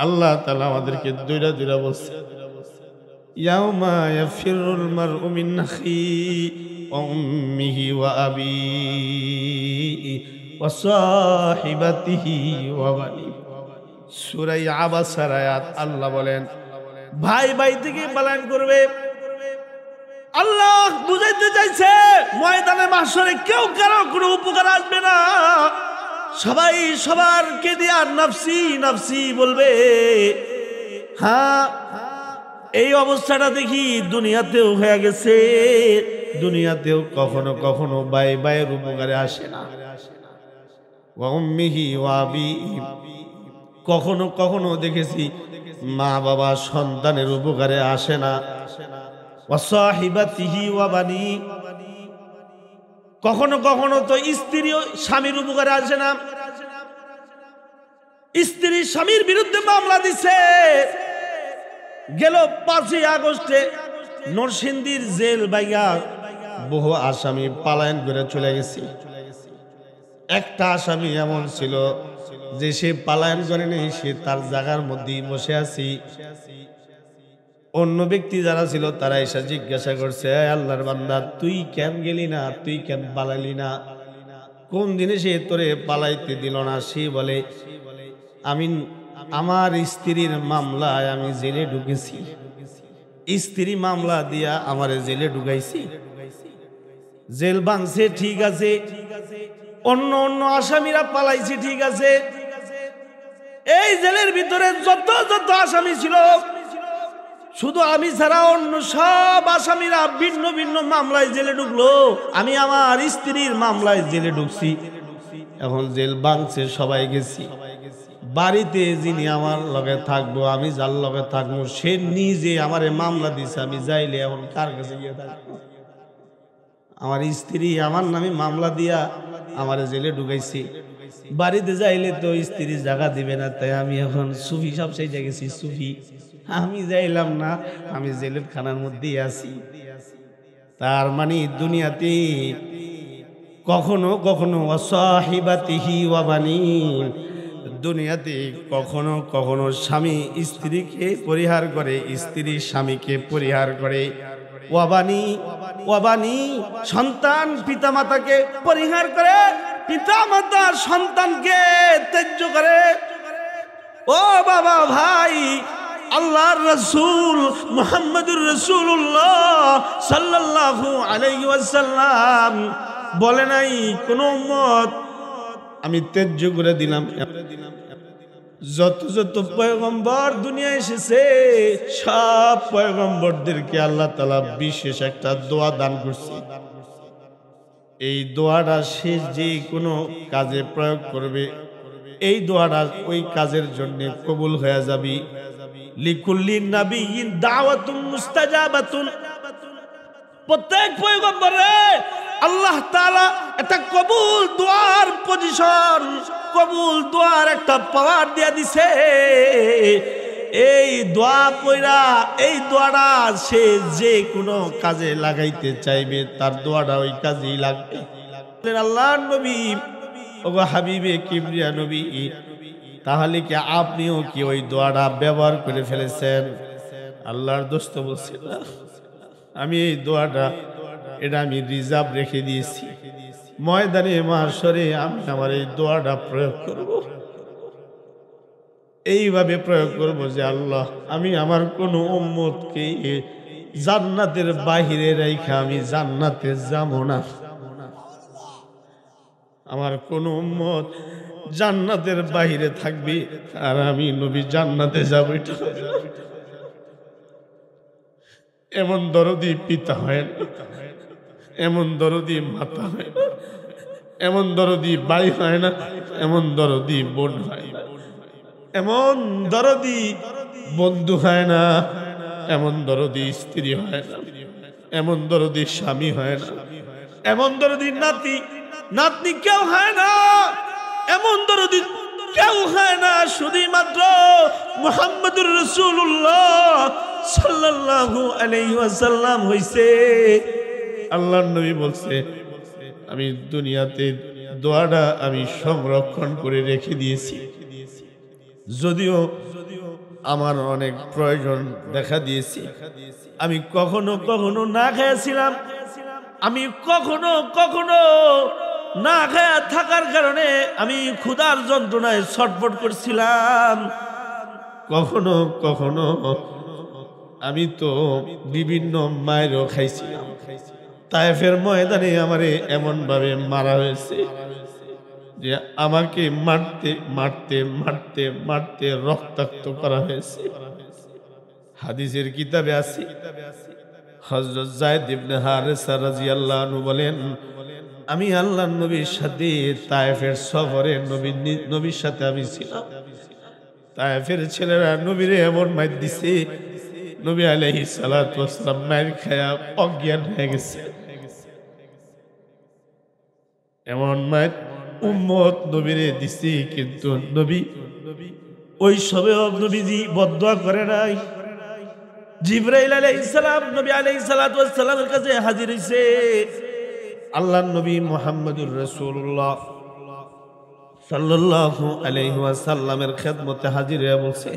আল্লাহ তাআলা আমাদেরকে দুইটা দুইটা বলছে, ইয়াউমা ইয়াফিরুল মারউ মিন আখি ওয়া উম্মিহি ওয়া আবিহি ওয়া সাহিবাতিহি ওয়া বানি। সূরা আবাসার আয়াত। আল্লাহ বলেন ভাই ভাই থেকে পলায়ন করবে। আল্লাহ বুঝাইতে চাইছে ময়দানে মাহশরে কেউ কারো কোনো উপকার আসবে না, সবাই সবারকে দিয়া নফসি নফসি বলবে। হ্যাঁ, এই অবস্থাটা দেখি দুনিয়াতেও হয়ে গেছে। দুনিয়াতেও কখনো কখনো ভাই ভাইয়ের উপকারে আসে না। ওয়া উম্মিহি ওয়া আবিহি, কখনো কখনো দেখেছি মা বাবা সন্তানের উপকারে আসে না। ওয়া সাহিবাতিহি ওয়া বানি, কখনো কখনো তো স্ত্রীও স্বামীর উপকারে আসে না। স্ত্রী স্বামীর বিরুদ্ধে মামলা দিছে, গেল 5ই আগস্টে নরসিংদীর জেল বাইয়া বহু আসামি পালায়ন করে চলে গেছে। একটা আসামি এমন ছিল যে সে পালায়ন করে নেই, সে তার জায়গার মধ্যেই বসে আছি। অন্য ব্যক্তি যারা ছিল তারা এসে জিজ্ঞাসা করছে, আল্লাহর বান্দা তুই কেন গেলি না, তুই কেন পালালি না, কোন দিনে সে তোরে পালাইতে দিল না? সে বলে আমি আমার স্ত্রীর মামলায় আমি জেলে ঢুকেছি, স্ত্রী মামলা দিয়া আমারে জেলে ঢুকাইছি। জেল ভাঙছে ঠিক আছে, অন্য অন্য আসামিরা পালাইছে ঠিক আছে, এই জেলের ভিতরে যত যত আসামি ছিল শুধু আমি ছাড়া অন্য সব আসামিরা ভিন্ন ভিন্ন মামলায় জেলে ঢুকলো, আমি আমার স্ত্রীর মামলায় জেলে ঢুকছি। এখন জেল ভাঙছে, সবাই গেছি। বাড়িতে যিনি আমার লগে থাকবো, আমি যার লগে থাকবো, সে নিজে আমারে মামলা দিছে, আমি যাইলে এখন কার কাছে গিয়ে থাকবো? আমার স্ত্রী আমার নামে মামলা দিয়া আমারে জেলে ঢুকাইছি, বাড়িতে যাইলে তো স্ত্রী জায়গা দিবে না, তাই আমি এখন সুফি সব সেই গেছি সুফি, আমি যাইলাম না, আমি জেলের খানার মধ্যেই আছি। তার মানে দুনিয়াতে কখনো কখনো অসাহিবাতিহি ওয়া বানিন, দুনিয়াতে কখনো কখনো স্বামী স্ত্রীকে পরিহার করে, স্ত্রী স্বামীকে পরিহার করে। ওয়াবানি ওয়াবানি, সন্তান পিতামাতাকে পরিহার করে, পিতামাতা সন্তানকে ত্যায্য করে। ও বাবা ভাই, আল্লাহর রাসূল মুহাম্মদুর রাসূলুল্লাহ সাল্লাল্লাহু আলাইহি ওয়াসাল্লাম বলে নাই কোন উম্মত আমি ত্যায্য করে দিলাম। যত যত পয়গম্বর দুনিয়ায় এসেছে সব পয়গম্বরদেরকে আল্লাহ তাআলা বিশেষ একটা দোয়া দান করছে। এই দোয়াটা সে যে কোনো কাজে প্রয়োগ করবে, এই দোয়াটা ওই কাজের জন্য কবুল হয়ে যাবে। লিকুল্লি নাবিয়িন দাওয়াতুন মুস্তাজাবাতুন, প্রত্যেক পয়গম্বরে আল্লাহ তাআলা একটা কবুল দোয়ার পজিশন, কবুল দোয়ার একটা পাওয়ার দিয়া দিছে। এই দোয়া পয়রা, এই দোয়াটা সে যে কোনো কাজে লাগাইতে চাইবে তার দোয়াটা ওই কাজেই লাগবে। আল্লাহর নবী ওগো হাবিবে কিবরিয়া নবী, তাহলে কি আপনিও কি ওই দোয়াটা ব্যবহার করে ফেলেছেন? আল্লাহর দোস্ত বলছে না, আমি এই দোয়াটা এটা আমি রিজার্ভ রেখে দিয়েছি, ময়দানে মাহশরে আমি আমার এই দোয়াটা প্রয়োগ করব। এইভাবে প্রয়োগ করব যে আল্লাহ আমি আমার কোন উম্মতকে জান্নাতের বাহিরে রেখে আমি জান্নাতে যাব না, আমার কোন উম্মত জান্নাতের বাহিরে থাকবে আর আমি নবী জান্নাতে যাব। এটা এমন দরদি পিতা হয় না, এমন দরদি মাতা হয় না, এমন দরদি ভাই হয় না, এমন দরদি বোন হয় না, এমন দরদি বন্ধু হয় না, এমন দরদি স্ত্রী হয় না, এমন দরদি স্বামী হয় না, এমন দরদি নাতি নাতনি কেউ হয় না, এমন দরদি কেউ হয় না। শুধুমাত্র মুহাম্মদুর রাসূলুল্লাহ সাল্লাল্লাহু আলাইহি ওয়াসাল্লাম হইছে। আল্লাহর নবী বলছে, আমি দুনিয়াতে দোয়াটা আমি সংরক্ষণ করে রেখে দিয়েছি, যদিও আমার অনেক প্রয়োজন দেখা দিয়েছি। আমি কখনো কখনো না খেয়েছিলাম, আমি কখনো কখনো না খেয়ে থাকার কারণে আমি ক্ষুধার যন্ত্রণায় ছটফট করছিলাম। কখনো কখনো আমি তো বিভিন্ন মায়েরও খাইছিলাম। তায়েফের ময়দানে আমারে এমন ভাবে মারা হয়েছে যে আমাকে মারতে মারতে মারতে মারতে রক্তাক্ত করা হয়েছে। হাদিসের কিতাবে আছে, হযরত যায়েদ ইবনে হারেসা রাদিয়াল্লাহু আনহু বলেন, আমি আল্লাহর নবীর সাথে তায়েফের সফরে নবীর সাথে আমি ছিলাম। তায়েফের ছেলেরা নবীরে এমন মার দিছে, নবী আলাইহিস সালাতু ওয়াস সালাম মার খায়া অজ্ঞান হয়ে গেছে। এমন মার উম্মত নবীরে দিছে, কিন্তু নবী ওই সবেও নবীজি বদদুয়া করে নাই। জিবরাইল আলাইহিস সালাম নবী আলাইহিস সালাতু ওয়াস সালামের কাছে হাজির হইছে। আল্লাহর নবী মুহাম্মদুর রাসূলুল্লাহ সাল্লাল্লাহু আলাইহি ওয়াসাল্লামের খেদমতে হাজির হয়ে বলছে,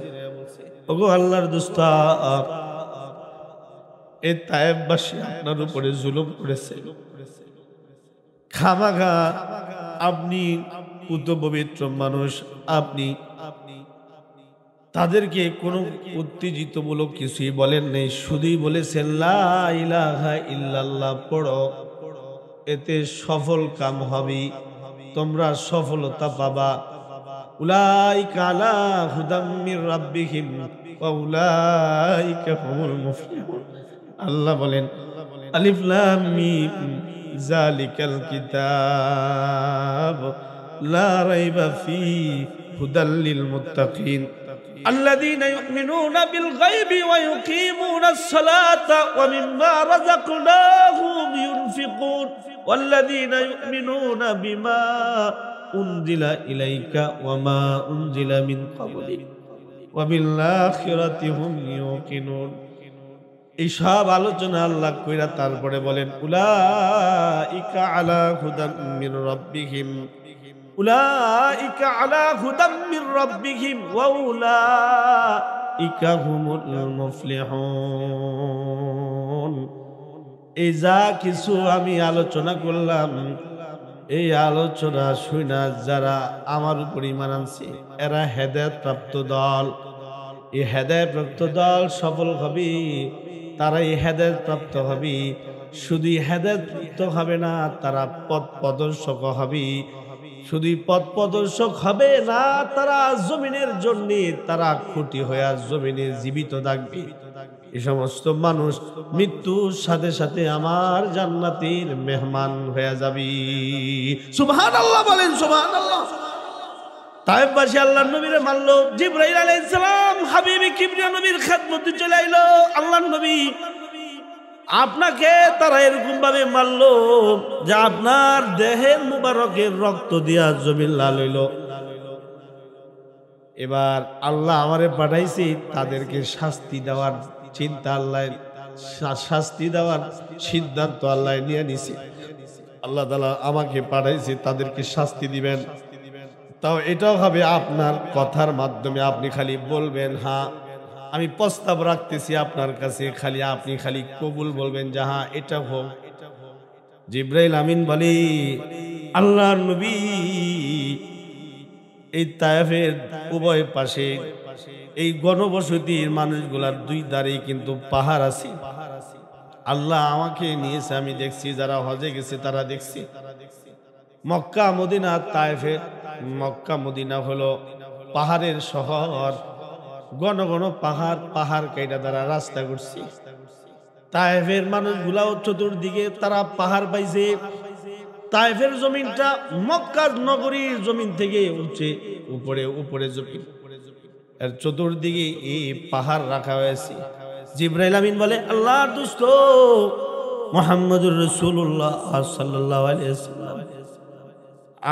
ওগো আল্লাহর দোস্ত, এই তায়েফবাসী আপনার উপরে জুলুম করেছে। খামাখা আপনি পুত পবিত্র মানুষ, আপনি তাদেরকে কোনো উত্তেজিতমূলক কিছুই বলেন নাই, শুধুই বলেছেন লা ইলাহা ইল্লাল্লাহ পড়ো, এতে সফল কাম হবে, তোমরা সফলতা পাবা। উলাইকা আলা হুদাম মির রাব্বিহিম ওয়া উলাইকা হুমুল মুফলিহুন। আল্লাহ বলেন, আলিফ লাম মিম যালিকাল কিতাব লা রাইবা ফি হুদাল লিল মুত্তাকিন আল্লাযীনা ইউমিনুনা বিল গায়বি ওয়া ইউকিমুনাস সালাতা ওয়া মিম্মা রাযাকনাহুম ইউনফিকুন ওয়াল্লাযীনা ইউমিনুনা বিমা উনজিলা ইলাইকা ওয়া মা উনজিলা মিন ক্বাবলিক ওয়া বিল আখিরাতি হুম ইউকিনুন। এই সব আলোচনা আল্লাহ কইরা তারপরে বলেন, উলাইকা আলা হুদাম মির রাব্বিহিম, উলাইকা আলা হুদাম মির রাব্বিহিম ওয়া উলাইকা হুমুল মুফলিহুন। এই যা কিছু আমি আলোচনা করলাম, এই আলোচনা শুনা যারা আমার উপর ঈমান আনছে, এরা হেদায়েত প্রাপ্ত দল। এই হেদায়েত প্রাপ্ত দল সফল হবে, তারা এই হেদায়েত প্রাপ্ত হবে। শুধু হেদায়েত প্রাপ্ত হবে না, তারা পথ প্রদর্শক হবে। শুধু পথ প্রদর্শক হবে না, তারা জমিনের জন্য তারা খুঁটি হয়ে জমিনে জীবিত থাকবে। এই সমস্ত মানুষ মৃত্যুর সাথে সাথে আমার জান্নাতের মেহমান হয়ে যাবে। সুবহানাল্লাহ বলেন, সুবহানাল্লাহ। তায়েফবাসী আল্লাহর নবীরে মারলো। জিবরাইল আলাইহিস সালাম হাবিবি কিবরিয়া নবীর খেদমতে চলে আইলো। আল্লাহর নবী, আপনাকে তারা এরকম ভাবে মারলো যে আপনার দেহের মুবারকের রক্ত দিয়া জমিন লাল হইল। এবার আল্লাহ আমারে পাঠাইছে তাদেরকে শাস্তি দেওয়ার চিন্তা, আল্লাহ শাস্তি দেওয়ার সিদ্ধান্ত আল্লাহ নিয়ে নিছে। আল্লাহ তাআলা আমাকে পাঠাইছে তাদেরকে শাস্তি দিবেন। তাও এটাও হবে আপনার কথার মাধ্যমে, আপনি খালি বলবেন হ্যাঁ আমি প্রস্তাব রাখতেছি আপনার কাছে, খালি আপনি খালি কবুল বলবেন যে হ্যাঁ এটা হোক। জিবরাইল আমিন বলি, আল্লাহর নবী এই তায়েফের উভয় পাশে এই গণবসতির মানুষগুলার দুই ধারেই কিন্তু পাহাড় আছে। আল্লাহ আমাকে নিয়েছে, আমি দেখছি, যারা হজে গেছে তারা দেখছি। মক্কা মদিনা, তায়েফের মক্কা মদিনা হলো পাহাড়ের শহর, ঘন ঘন পাহাড়, পাহাড় কাইটা তারা রাস্তা করছে। তায়েফের মানুষগুলাও চতুর্দিকে তারা পাহাড় পাইছে, তায়েফের জমিনটা মক্কা নগরীর জমিন থেকে উঠছে উপরে উপরে জমিন, এর চতুর্দিকে এই পাহাড় রাখা হয়েছে। জিবরাইল আমিন বলে, আল্লাহর দোস্ত মুহাম্মদুর রাসূলুল্লাহ সাল্লাল্লাহু আলাইহি ওয়াসাল্লাম,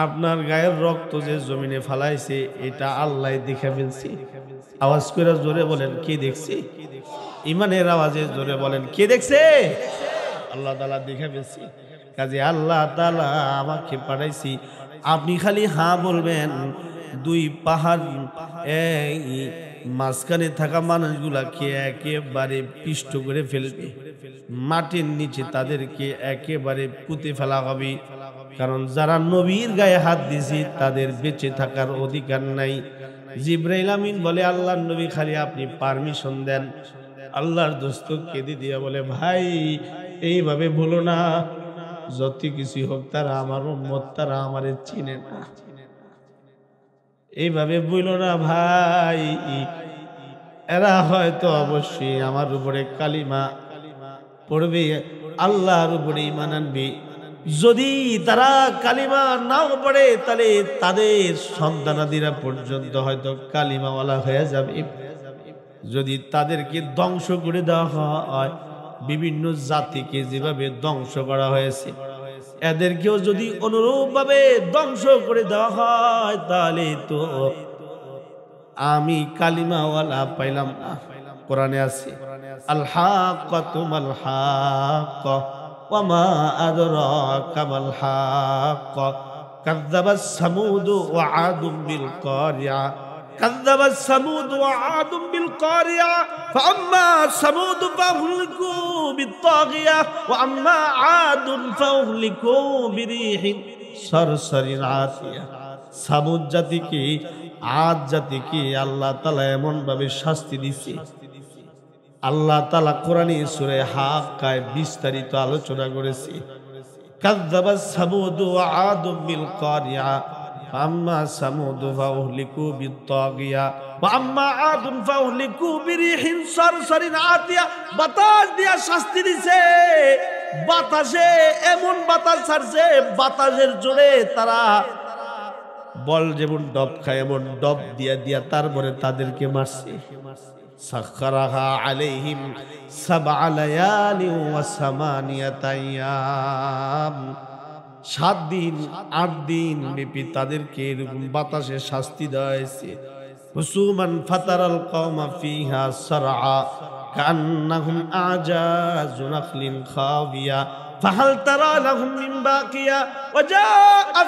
আপনার গায়ের রক্ত যে জমিনে ফালাইছে এটা আল্লাহ দেখে ফেলছে। আওয়াজ করে জোরে বলেন, কে দেখছে? ইমানের আওয়াজে জোরে বলেন, কে দেখছে? আল্লাহ তাআলা দেখে ফেলছে। কাজে আল্লাহ তাআলা আমাকে পাঠাইছি, আপনি খালি হ্যাঁ বলবেন, দুই পাহাড় এই মাঝখানে থাকা মানুষগুলাকে একেবারে পিষ্ট করে ফেলবে, মাটির নিচে তাদেরকে একেবারে পুঁতে ফেলা হবে। কারণ যারা নবীর গায়ে হাত দিয়েছে তাদের বেঁচে থাকার অধিকার নাই। জিবরাইল আমিন বলে, আল্লাহর নবী খালি আপনি পারমিশন দেন। আল্লাহর দোস্ত কেঁদে দিয়া বলে, ভাই এইভাবে বলো না, যত কিছু হোক তারা আমার উম্মত, তারা আমারে চিনে না, এইভাবে বইলো না ভাই। এরা হয়তো অবশ্যই আমার উপরে কালিমা পড়বে, আল্লাহর উপরে ঈমান আনবে। যদি তারা কালিমা নাও পড়ে তাহলে তাদের সন্তানাদিরা পর্যন্ত হয়তো কালিমাওয়ালা হয়ে যাবে। যদি তাদেরকে ধ্বংস করে দেওয়া হয়, বিভিন্ন জাতিকে যেভাবে ধ্বংস করা হয়েছে এদেরকেও যদি অনুরূপভাবে ধ্বংস করে দেওয়া হয়, তাহলে তো আমি কালিমাওয়ালা পাইলাম না। কোরআনে আছে, আল হাক্কাতু মাল হাক্কা ওয়া মা আদরাকা মাল হাক্কা কাযযাবাস সামুদু ওয়া আদুম বিল কারিয়া কাযযাবাস সামুদু ওয়া আদুম বিল কারিয়া ফাআম্মা সামুদু ফাউহলিকু বিত্তাগিয়া ওয়া আম্মা আদুন ফাউহলিকু বিরিহিন সারসারিন আতিয়া। সামুদ জাতিকে, আদ জাতিকে আল্লাহ তাআলা এমন ভাবে শাস্তি দিয়েছে। আল্লাহ তাআলা কোরআনে সূরা হাক্কায় বিস্তারিত আলোচনা করেছে। কাযযাবাস সামুদু ওয়া আদুম বিল কারিয়া আম্মা সামুদু ফাউহলিকু বিত্তাগিয়া ওয়া আম্মা আদুন ফাউহলিকু বিরিহিন সারসারিন আতিয়া। বাতাস দিয়া শাস্তি দিছে। বাতাসে এমন বাতাস ছাড়ছে, বাতাসের জোরে তারা বল যেমন ডব খায় এমন ডব দিয়া দিয়া তারপরে তাদেরকে মারছে। সাখখারাহা আলাইহিম সাবআ লায়ালি ওয়া সামানিয়াতা আইয়াম। 7 দিন 8 দিন ব্যাপী তাদেরকে এরকম বাতাসে শাস্তি দেওয়া হয়েছে। হুসুমান ফাতারাল কওমা ফিহা সারআ কান্নাহুম আজাজু নাখলিন খাবিয়া ফাহাল তারা লাহুম মিন বাকিয়া ওয়াজা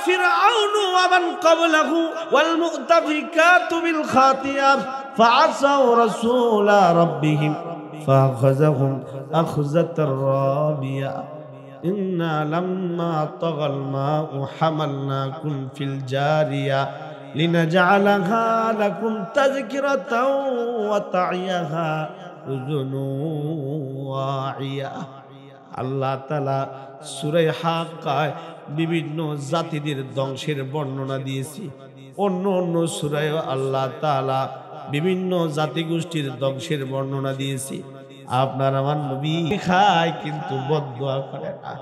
ফিরআউনু ওয়া মান ক্বাবলাহু ওয়াল মুতাফিকাতু বিল খাতিয়া ফাআসাউ রাসূলা রাব্বিহিম ফাআখাযাহুম আখযাতার রাবিয়া ইন্না লাম্মা তাগাল মাউ হামালনাকুম ফিল জারিয়া লিনাজআলাহা লাকুম তাযকিরাতাও ওয়া তা'iয়াহা উযুনু ওয়াইয়া। আল্লাহ তাআলা সূরা হাক্কায় বিভিন্ন জাতিদের ধ্বংসের বর্ণনা দিয়েছি। অন্য অন্য সূরায় আল্লাহ তাআলা বিভিন্ন জাতিগোষ্ঠীর ধ্বংসের বর্ণনা দিয়েছি। আপনার আমার নবী খায় কিন্তু বদদুয়া করে না।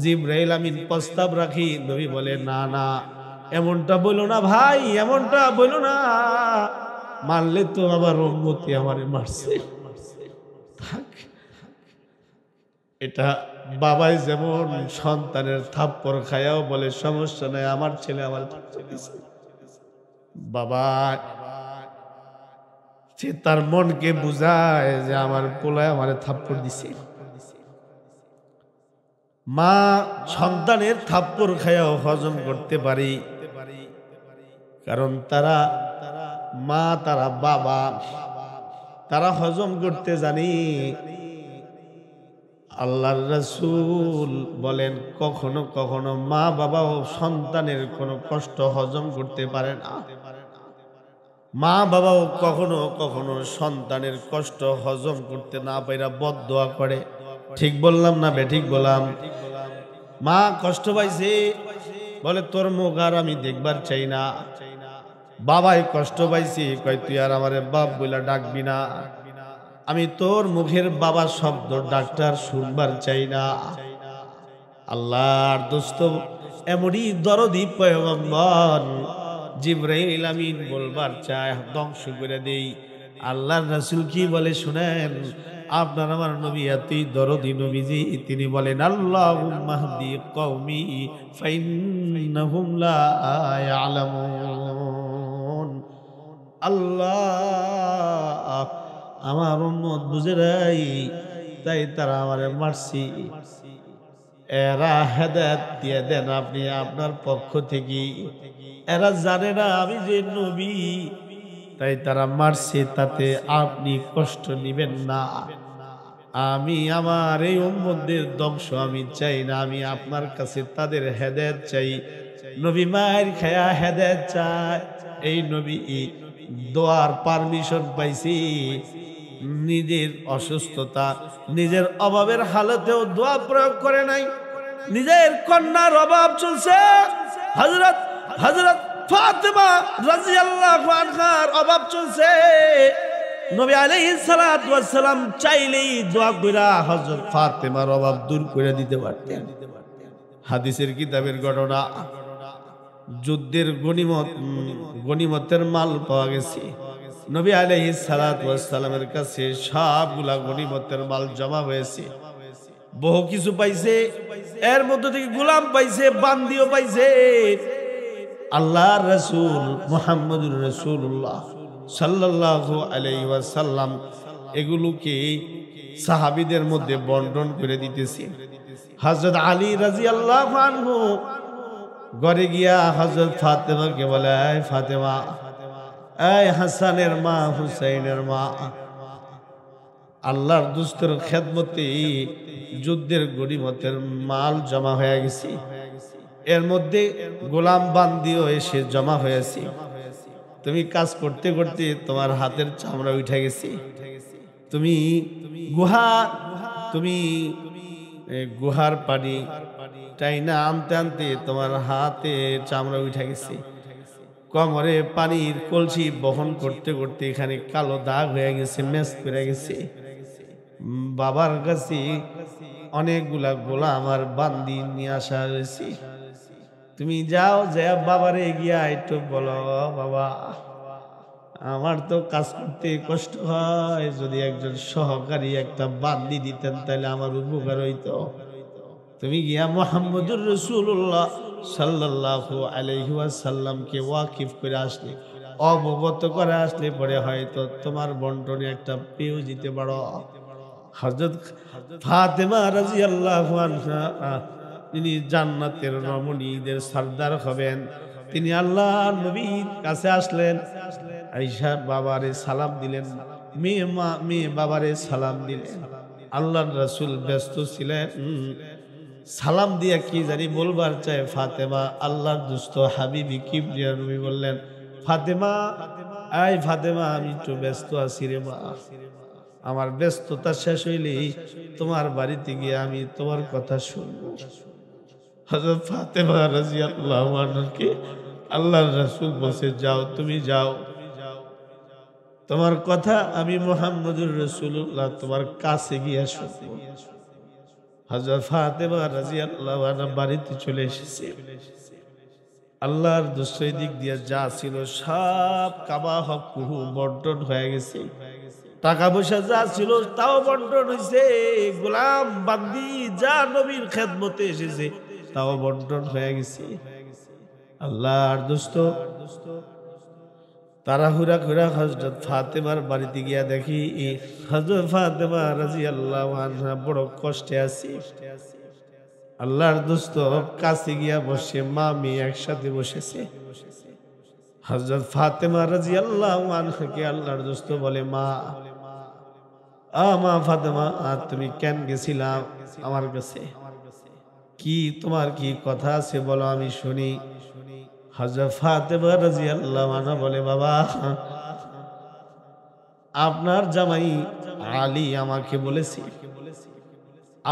জিবরাইল আমিন প্রস্তাব রাখি, নবী বলে, না না এমনটা বলো না ভাই, এমনটা বলো না, মারলে তো আবার উম্মতি আমারে মারছে। এটা বাবাই যেমন সন্তানের থাপ্পড় খায়াও বলে সমস্যা নাই, আমার ছেলে আমার থাপ্পড় দিছে। বাবা সে তার মনকে বুঝায় যে আমার পোলায় আমারে থাপ্পড় দিছে। মা সন্তানের থাপ্পড় খায়াও হজম করতে পারি, কারণ তারা মা, তারা বাবা, তারা হজম করতে জানি। আল্লাহর রাসূল বলেন, কখনো কখনো মা বাবাও সন্তানের কোনো কষ্ট হজম করতে পারে না। মা বাবাও কখনো কখনো সন্তানের কষ্ট হজম করতে না পাইরা বদদুয়া করে। ঠিক বললাম না বেঠিক বললাম? মা কষ্ট পাইছে, বলে তোর মুখ আর আমি দেখবার চাই না। বাবাই কষ্ট পাইছে, কয় তুই আর আমারে বাপ বইলা ডাকবি না, আমি তোর মুখের বাবা শব্দ ডাক্তার শুনবার চাই না। আল্লাহর দোস্ত এমনই দরদি পয়গম্বর জিবরাইল আমিন বলবার চায় ধ্বংস করে দেই। আল্লাহর রাসূল কি বলে শুনেন, আপনার আমার নবী এতই দরদি নবীজি, তিনি বলেন আল্লাহুম্মা হদি কওমি ফাইন্নাহুম লা ইয়ালামুন। আল্লাহ, আমার উম্মত বুঝে নাই, তাই তারা আমারে মারছি। এরা হেদায়েত দিয়ে দেন আপনি আপনার পক্ষ থেকে। এরা জানে না আমি যে নবী, তাই তারা মারছে, তাতে আপনি কষ্ট নিবেন না। আমি আমার এই উম্মতদের ধ্বংস আমি চাই না, আমি আপনার কাছে তাদের হেদায়েত চাই। নবী মায়ের খায়া হেদায়েত চায়। এই নবী দোয়ার পারমিশন পাইছি, নিজের অসুস্থতা নিজের অভাবের হালতেও দোয়া প্রয়োগ করে নাই। নিজের কন্যার অভাব চলছে, হযরত ফাতেমা রাদিয়াল্লাহু আনহার অভাব চলছে। নবী আলাইহিস সালাতু ওয়াস সালাম চাইলেই দোয়া কইরা হযরত ফাতেমার অভাব দূর করে দিতে পারতেন। হাদিসের কিতাবের ঘটনা, যুদ্ধের গনিমতের মাল পাওয়া গেছে। নবী আলাইহিস সালাতু ওয়াস সালামের কাছে সবগুলা গনিমতের মাল জমা হয়েছে। বহু কিছু পাইছে, এর মধ্য থেকে গোলাম পাইছে, বান্দিও পাইছে। আল্লাহর রাসূল মুহাম্মদুর রাসূলুল্লাহ সাল্লাল্লাহু আলাইহি ওয়াসাল্লাম এগুলোকে সাহাবীদের মধ্যে বন্টন করে দিতেছে। হযরত আলী রাদিয়াল্লাহু আনহু ঘরে গিয়া হযরত ফাতেমাকে বলে, এই ফাতেমা, এই হাসানের মা, হুসাইনের মা, আল্লাহর দুস্তের খেদমতে যুদ্ধের গনিমতের মাল জমা হয়ে গেছে, এর মধ্যে গোলাম বান্দিও এসে জমা হয়েছে। তুমি কাজ করতে করতে তোমার হাতের চামড়া উঠে গেছে। তুমি গুহার পানি টাইনা আনতে আনতে তোমার হাতে চামড়া উঠে গেছে। কোমরে পানির কলসি বহন করতে করতে এখানে কালো দাগ হয়ে গেছে, মেস করে গেছে। বাবার কাছে অনেকগুলা গোলাম আর বান্দি নিয়ে আসা হয়েছে। তুমি যাও, যা বাবারে গিয়া একটু বলো, বাবা আমার তো কাজ করতে কষ্ট হয়, যদি একজন সহকারী একটা বান্দি দিতেন তাহলে আমার উপকার হইতো। তুমি গিয়া মুহাম্মদুর রাসূলুল্লাহ সাল্লাল্লাহু আলাইহি ওয়াসাল্লামকে ওয়াকিফ করে আসলে, অবগত করে আসলে পরে হয়তো তোমার বন্টনে একটা পেও দিতে পারো। হযরত ফাতেমা রাদিয়াল্লাহু আনহা তিনি জান্নাতের রমণীদের সরদার হবেন। তিনি আল্লাহর নবীর কাছে আসলেন, আয়েশা বাবারে সালাম দিলেন, মেয়ে বাবারে সালাম দিলেন। আল্লাহর রাসূল ব্যস্ত ছিলেন, সালাম দিয়া কি জানি বলবার চায় ফাতেমা। আল্লাহর দুস্থ হাবিবি কিবরিয়া নবী বললেন, ফাতেমা, আই ফাতেমা, আমি একটু ব্যস্ত আছি রে মা, আমার ব্যস্ততা শেষ হইলেই তোমার বাড়িতে গিয়ে আমি তোমার কথা শুনবো। হযরত ফাতেমা রাদিয়াল্লাহু আনহাকে আল্লাহর রাসূল বলছে, যাও, তুমি যাও, তোমার কথা আমি মুহাম্মদুর রাসূলুল্লাহ তোমার কাছে গিয়ে শুনবো। হযরত ফাতেমা রাদিয়াল্লাহু আনহা বাড়িতে চলে এসেছে। আল্লাহর দুসই দিক দিয়ে যা ছিল সব কাবা হকুহু বন্টন হয়ে গেছে। টাকা পয়সা যা ছিল তাও বন্টন হয়েছে। গোলাম বান্দি যা নবীর খেদমতে এসেছে তাও বন্টন হয়ে গেছে। আল্লাহর দোস্ত তাড়াহুড়া করে হযরত ফাতেমার বাড়িতে গিয়া দেখি হযরত ফাতেমা রাদিয়াল্লাহু আনহা বড় কষ্টে আছে। আল্লাহর দোস্ত কাছে গিয়া বসে, মা মেয়ে একসাথে বসেছে। হযরত ফাতেমা রাদিয়াল্লাহু আনহাকে আল্লাহর দোস্ত বলে, মা ফাতেমা, তুমি কেন গেছিলা আমার কাছে? কি তোমার কি কথা আছে বলো, আমি শুনি। হযরত ফাতেমা রাদিয়াল্লাহু আনহা বলে, বাবা, আপনার জামাই আলী আমাকে বলেছে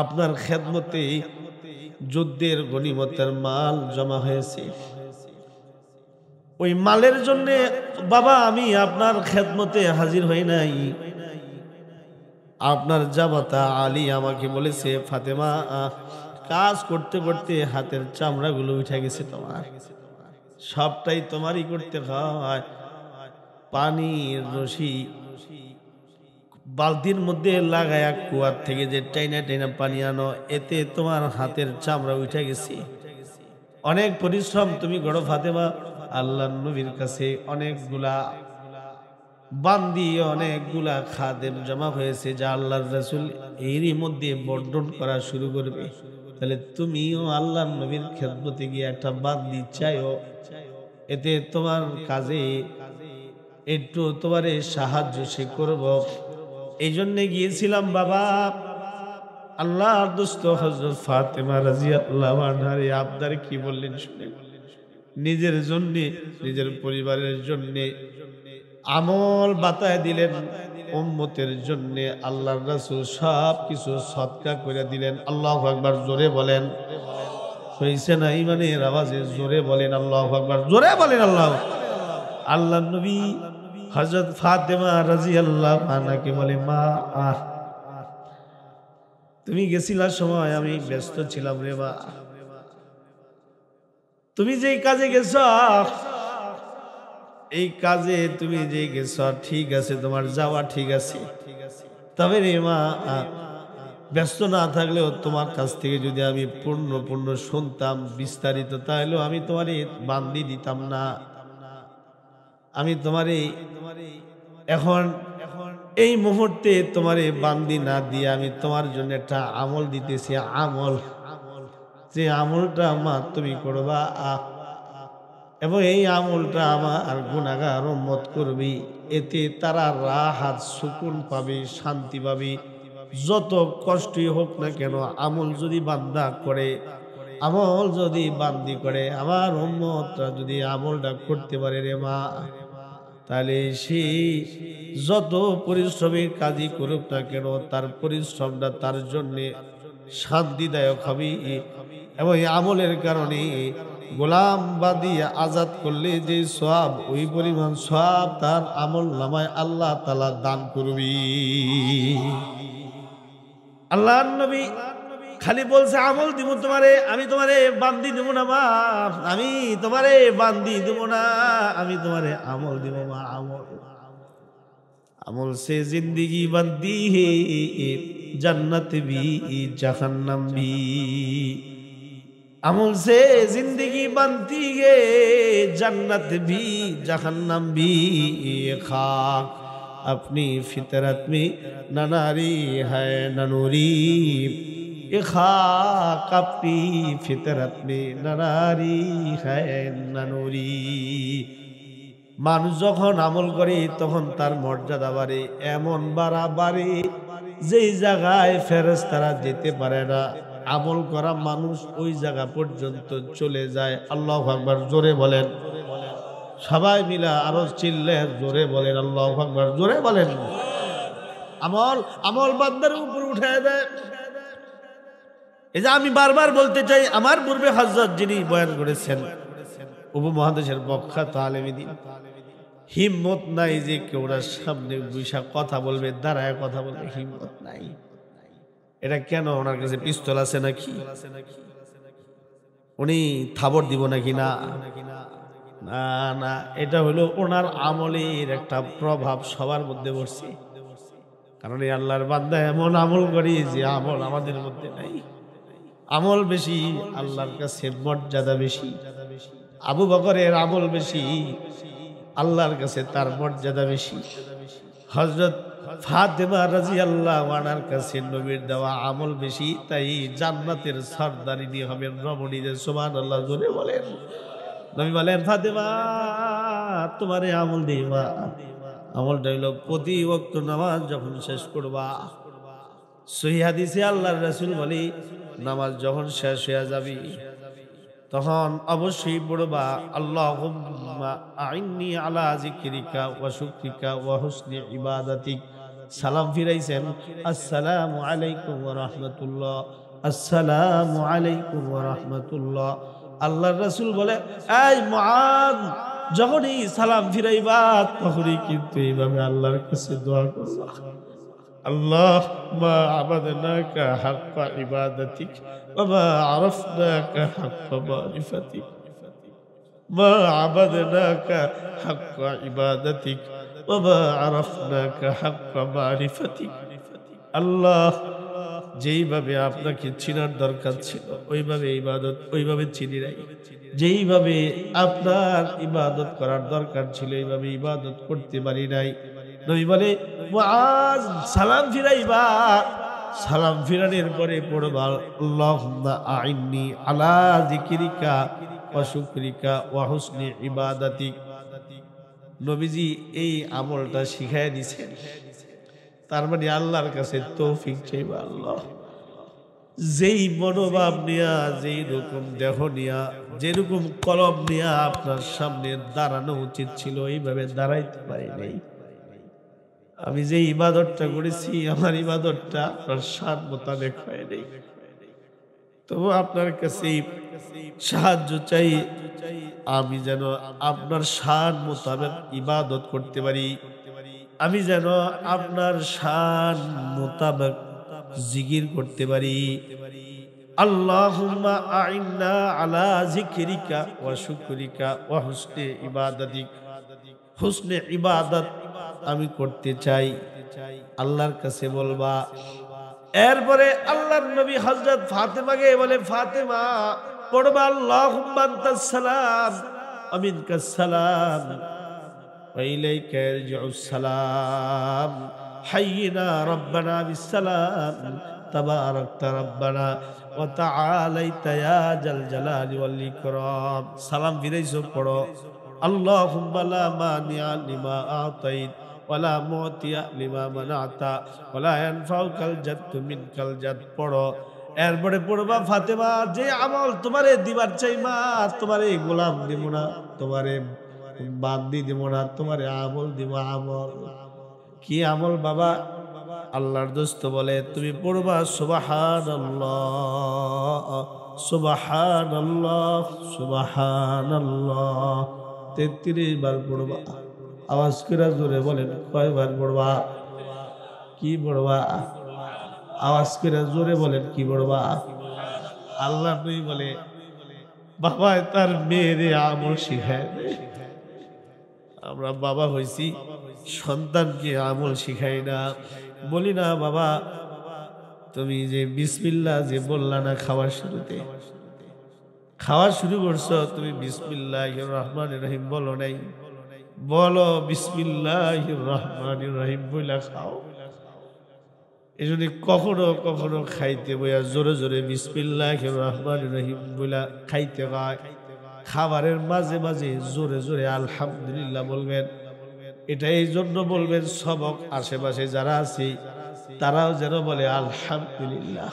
আপনার খেদমতে যুদ্ধের গনিমতের মাল জমা হয়েছে, ওই মালের জন্য বাবা আমি আপনার খেদমতে হাজির হই নাই। আপনার জামাতা আলী আমাকে বলেছে ফাতেমা কাজ করতে করতে হাতের চামড়াগুলো উঠে গেছে তোমার, সবটাই তোমারই করতে হয়। পানির রশি বালতির মধ্যে লাগায়া কুয়ার থেকে যে টাইনা টাইনা পানি আনো, এতে তোমার হাতের চামড়া উঠে গেছে। অনেক পরিশ্রম তুমি করো ফাতেমা। আল্লাহর নবীর কাছে অনেকগুলা বান্দি, অনেকগুলা খাদেম জমা হয়েছে, যা আল্লাহর রাসূল এরই মধ্যে বর্ণন করা শুরু করবে। তাহলে তুমিও আল্লাহর নবীর খেদমতে গিয়ে একটা বান্দি চাইও, এতে তোমার কাজে একটু তোমারে সাহায্য সে করব। এই জন্যে গিয়েছিলাম বাবা। আল্লাহর দোস্ত হযরত ফাতেমা রাদিয়াল্লাহু আনহার আবদার কি বললেন শুনেন। নিজের জন্য, নিজের পরিবারের জন্য আমল বাতায় দিলেন, উম্মতের জন্য আল্লাহর রাসূল সব কিছু সদকা করে দিলেন। আল্লাহু আকবার, জোরে বলেন। হইছে না ইমানের আওয়াজে জোরে বলেন আল্লাহু আকবার, জোরে বলেন আল্লাহ। আল্লাহর নবী হযরত ফাতেমা রাদিয়াল্লাহু আনহাকে বলে, মা তুমি গেছিলা সময় আমি ব্যস্ত ছিলাম রে মা, তুমি যেই কাজে গেছ, এই কাজে তুমি যে গেছ ঠিক আছে, তোমার যাওয়া ঠিক আছে, তবে রে মা ব্যস্ত না থাকলেও তোমার কাছ থেকে যদি আমি পূর্ণ শুনতাম বিস্তারিত, তাহলেও আমি তোমারে বান্দি দিতাম না। আমি তোমারে এখন এই মুহূর্তে তোমারে বান্দি না দিয়ে আমি তোমার জন্য একটা আমল দিতেছি, আমল, যে আমলটা মা তুমি করবা, এবং এই আমলটা আমার গুনাহগার উম্মত করবি, এতে তারা রাহাত সুকুন পাবে, শান্তি পাবে। যত কষ্টই হোক না কেন, আমল যদি বান্দা করে, আমল যদি বান্দি করে, আমার উম্মতরা যদি আমলটা করতে পারে রে মা, তাহলে সে যত পরিশ্রমের কাজই করুক না কেন, তার পরিশ্রমটা তার জন্যে শান্তিদায়ক হবে। এবং এই আমলের কারণে গোলাম বাদি আজাদ করলে যে সওয়াব, ওই পরিমাণ সওয়াব তার আমল নামায় আল্লাহ তাআলা দান করবি। আল্লাহর নবী খালি বলছে আমল দিব তোমারে, আমি তোমারে বান্দি দেব না মা, আমি তোমারে বান্দি দেব না, আমি তোমারে আমল দিব মা। আমল, আমল से जिंदगी बनती है, जन्नत भी जहन्नम भी। अमल से जिंदगी बनती है, जन्नत भी जहन्नम भी। खाक अपनी फितरत में न नारी है न नूरी, खाक अपनी फितरत में न नारी है न नूरी। মানুষ যখন আমল করে তখন তার মর্যাদা বাড়ে, এমন বাড়ে যেই জায়গায় ফেরেশতারা যেতে পারে না। আমল করা মানুষ ওই জায়গা পর্যন্ত চলে যায়। আল্লাহু আকবার, জোরে বলেন। সবাই মিলে আরো চিল্লে জোরে বলেন আল্লাহু আকবার, জোরে বলেন। আমল, আমল বান্দার উপর উঠায় দেয়। এই যে আমি বারবার বলতে চাই, আমার পূর্বে হযরত যিনি বয়ান করেছেন উপমহাদেশের প্রখ্যাত আলেমী দ্বীন, হিম্মত নাই যে কেউরা সামনে বৈশা কথা বলবে, দাঁড়ায় কথা বলবে, হিম্মত নাই। এটা কেন? ওনার কাছে পিস্তল আছে নাকি? উনি থাবর দিব নাকি? না না না, এটা হলো ওনার আমলের একটা প্রভাব সবার মধ্যে পড়ছে। কারণ এই আল্লাহর বান্দা এমন আমল করি যে আমল আমাদের মধ্যে নাই। আমল বেশি, আল্লাহর কাছে মর্যাদা বেশি। আবু বকরের আমল বেশি, আল্লাহর কাছে তার মর্যাদা বেশি। হযরত ফাতেমা রাদিয়াল্লাহু আনহার কাছে নবীর দেওয়া আমল বেশি, তাই জান্নাতের সরদারিনী হবেন রমণীদের। সুবহানাল্লাহ, জোরে বলেন। নবী বলেন, ফাতেমা তোমারে আমল দিবা, আমলটা হলো প্রতি ওয়াক্ত নামাজ যখন শেষ করবা, সহিহ হাদিসে আল্লাহর রাসূল বলে, নামাজ যখন শেষ হয়ে যাবে তখন অবশ্যই পড়বা, আল্লাহুম্মা আইন্নি আলা যিকরিকা ওয়া শুকরিকা ওয়া হুসনি ইবাদাতিক। সালাম ফিরাইছেন, আসসালামু আলাইকুম ওয়া রাহমাতুল্লাহ, আসসালামু আলাইকুম ওয়া রাহমাতুল্লাহ। আল্লাহর রাসূল বলে, এই মুআদ, যখনই সালাম ফিরাইবা তখনই কিন্তু এইভাবে আল্লাহর কাছে দোয়া করবা। আল্লাহ মা আবাদনাকা হাক্কা ইবাদাতিক ওয়া মা আরাফনাকা হাক্কা মারিফাতিক মা আবাদনাকা হাক্কা ইবাদাতিক ওয়া মা আরাফনাকা হাক্কা মারিফাতিক। আল্লাহ, যেইভাবে আপনাকে চিনার দরকার ছিল ওইভাবে ইবাদত ওইভাবে চিনি নাই, যেইভাবে আপনার ইবাদত করার দরকার ছিল এইভাবে ইবাদত করতে পারি নাই। নবী বলে মুআজ সালাম ফিরাইবা, সালাম ফিরানোর পরে পড়বা আল্লাহুম্মা আইন্নি আলা যিকরিকা ওয়া শুকরিকা ওয়া হুসনি ইবাদাতিক। নবীজি এই আমলটা শিখায় দিয়েছেন। তার মানে আল্লাহর কাছে তৌফিক চাইবা। আল্লাহ, যেই মনোভাব নিয়া, যেই রকম দেহ নিয়া, যেরকম কলম নিয়া আপনার সামনে দাঁড়ানো উচিত ছিল এইভাবে দাঁড়াইতে পারি নাই। আমি যে ইবাদতটা করেছি আমার ইবাদতটা আপনার শান মোতাবেক হয় নাই। তবু আপনার কাছে সাহায্য চাই, আমি যেন আপনার শান মোতাবেক ইবাদত করতে পারি, আমি যেন আপনার শান মোতাবেক জিকির করতে পারি। আল্লাহুম্মা আইন্না আলা যিকরিকা ওয়া শুকরিকা ওয়া হুসনি ইবাদাতিক। হুসনে ইবাদত আমি করতে চাই, আল্লাহর কাছে বলবা। এরপরে আল্লাহর নবী হযরত ফাতেমাকে বলে, ফাতেমা পড়বা আল্লাহুম্মা আনতাস সালাম ওয়া মিনকাস সালাম ওয়া ইলাইকা ইয়ারজিউস সালাম হাইয়িনা রাব্বানা বিস সালাম তাবারাকতা রাব্বানা ওয়া তাআলাইতা ইয়া জাল জালালি ওয়াল ইকরাম। সালাম ফিরাইছো পড়ো আল্লাহুম্মা লা মানিআ লিমা আতাইত ওয়ালা মুতিয়া লিমা মানাতা ওয়ালা ইয়ানফাউকাল জাদ্দু মিনকাল জাদ পড়ো। এরপরে পড়বা ফাতেমা যে আমল তোমারে দিবার চাই মা, তোমারে গোলাম দিব না, তোমারে বান্দি দিব না, তোমারে আমল দিব। আমল কি আমল বাবা? আল্লাহর দোস্ত বলে তুমি পড়বা সুবহানাল্লাহ সুবহানাল্লাহ সুবহানাল্লাহ 33 বার পড়বা। আওয়াজ করে জোরে বলেন কয়বার পড়বা? কি পড়বা? আওয়াজ করে জোরে বলেন কি পড়বা? আল্লাহ নবী বলে বাবা তার মেয়েরে আমল শিখায় দেয়। আমরা বাবা হইছি, সন্তানকে আমল শিখাই না, বলি না বাবা তুমি যে বিসমিল্লাহ যে বললা না খাওয়ার শুরুতে, খাওয়া শুরু করছো তুমি বিসমিল্লাহির রহমানির রহিম বলো নাই, বলো বিসমিল্লাহির রহমানির রহিম বইলা খাও। এজন্য কখনো কখনো খাইতে বইয়া জোরে জোরে বিসমিল্লাহির রহমানির রহিম বইলা খাইতে হয়। খাবারের মাঝে মাঝে জোরে জোরে আলহামদুলিল্লাহ বলবেন। এটা এই জন্য বলবেন সবক আশেপাশে যারা আছে তারাও যেন বলে আলহামদুলিল্লাহ।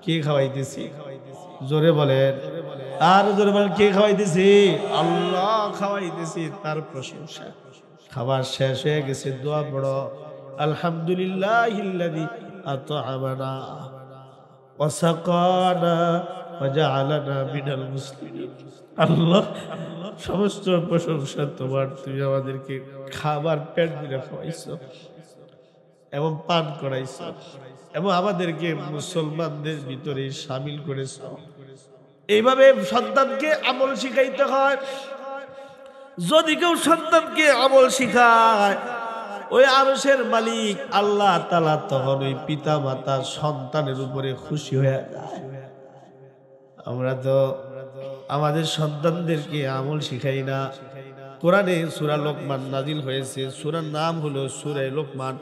কে খাওয়াইতেছি? জোরে বলেন, আর জোরে বলেন কে খাওয়াইতেছি? আল্লাহ খাওয়াইতেছি, তার প্রশংসা। খাবার শেষ হয়ে গেছে, দোয়া পড়ো আলহামদুলিল্লাহিল্লাযী আত'আমানা ওয়া সাকানা ওয়া জাআলানা মিনাল মুসলিমিন। আল্লাহ সমস্ত প্রশংসা তোমার, তুমি আমাদেরকে খাবার পেট ভরে খাওয়াইছো এবং পান করাইছো এবং আমাদেরকে মুসলমানদের ভিতরে শামিল করেছো। এইভাবে সন্তানকে আমল শিখাইতে হয়। যদি কেউ সন্তানকে আমল শিখায় ওই আরশের মালিক আল্লাহ তাআলা তখন ওই পিতা মাতা সন্তানের উপরে খুশি হয়ে যায়। আমরা তো আমাদের সন্তানদেরকে আমল শিখাই না। কোরআনে সূরা লোকমান নাজিল হয়েছে, সূরার নাম হলো সূরা লোকমান।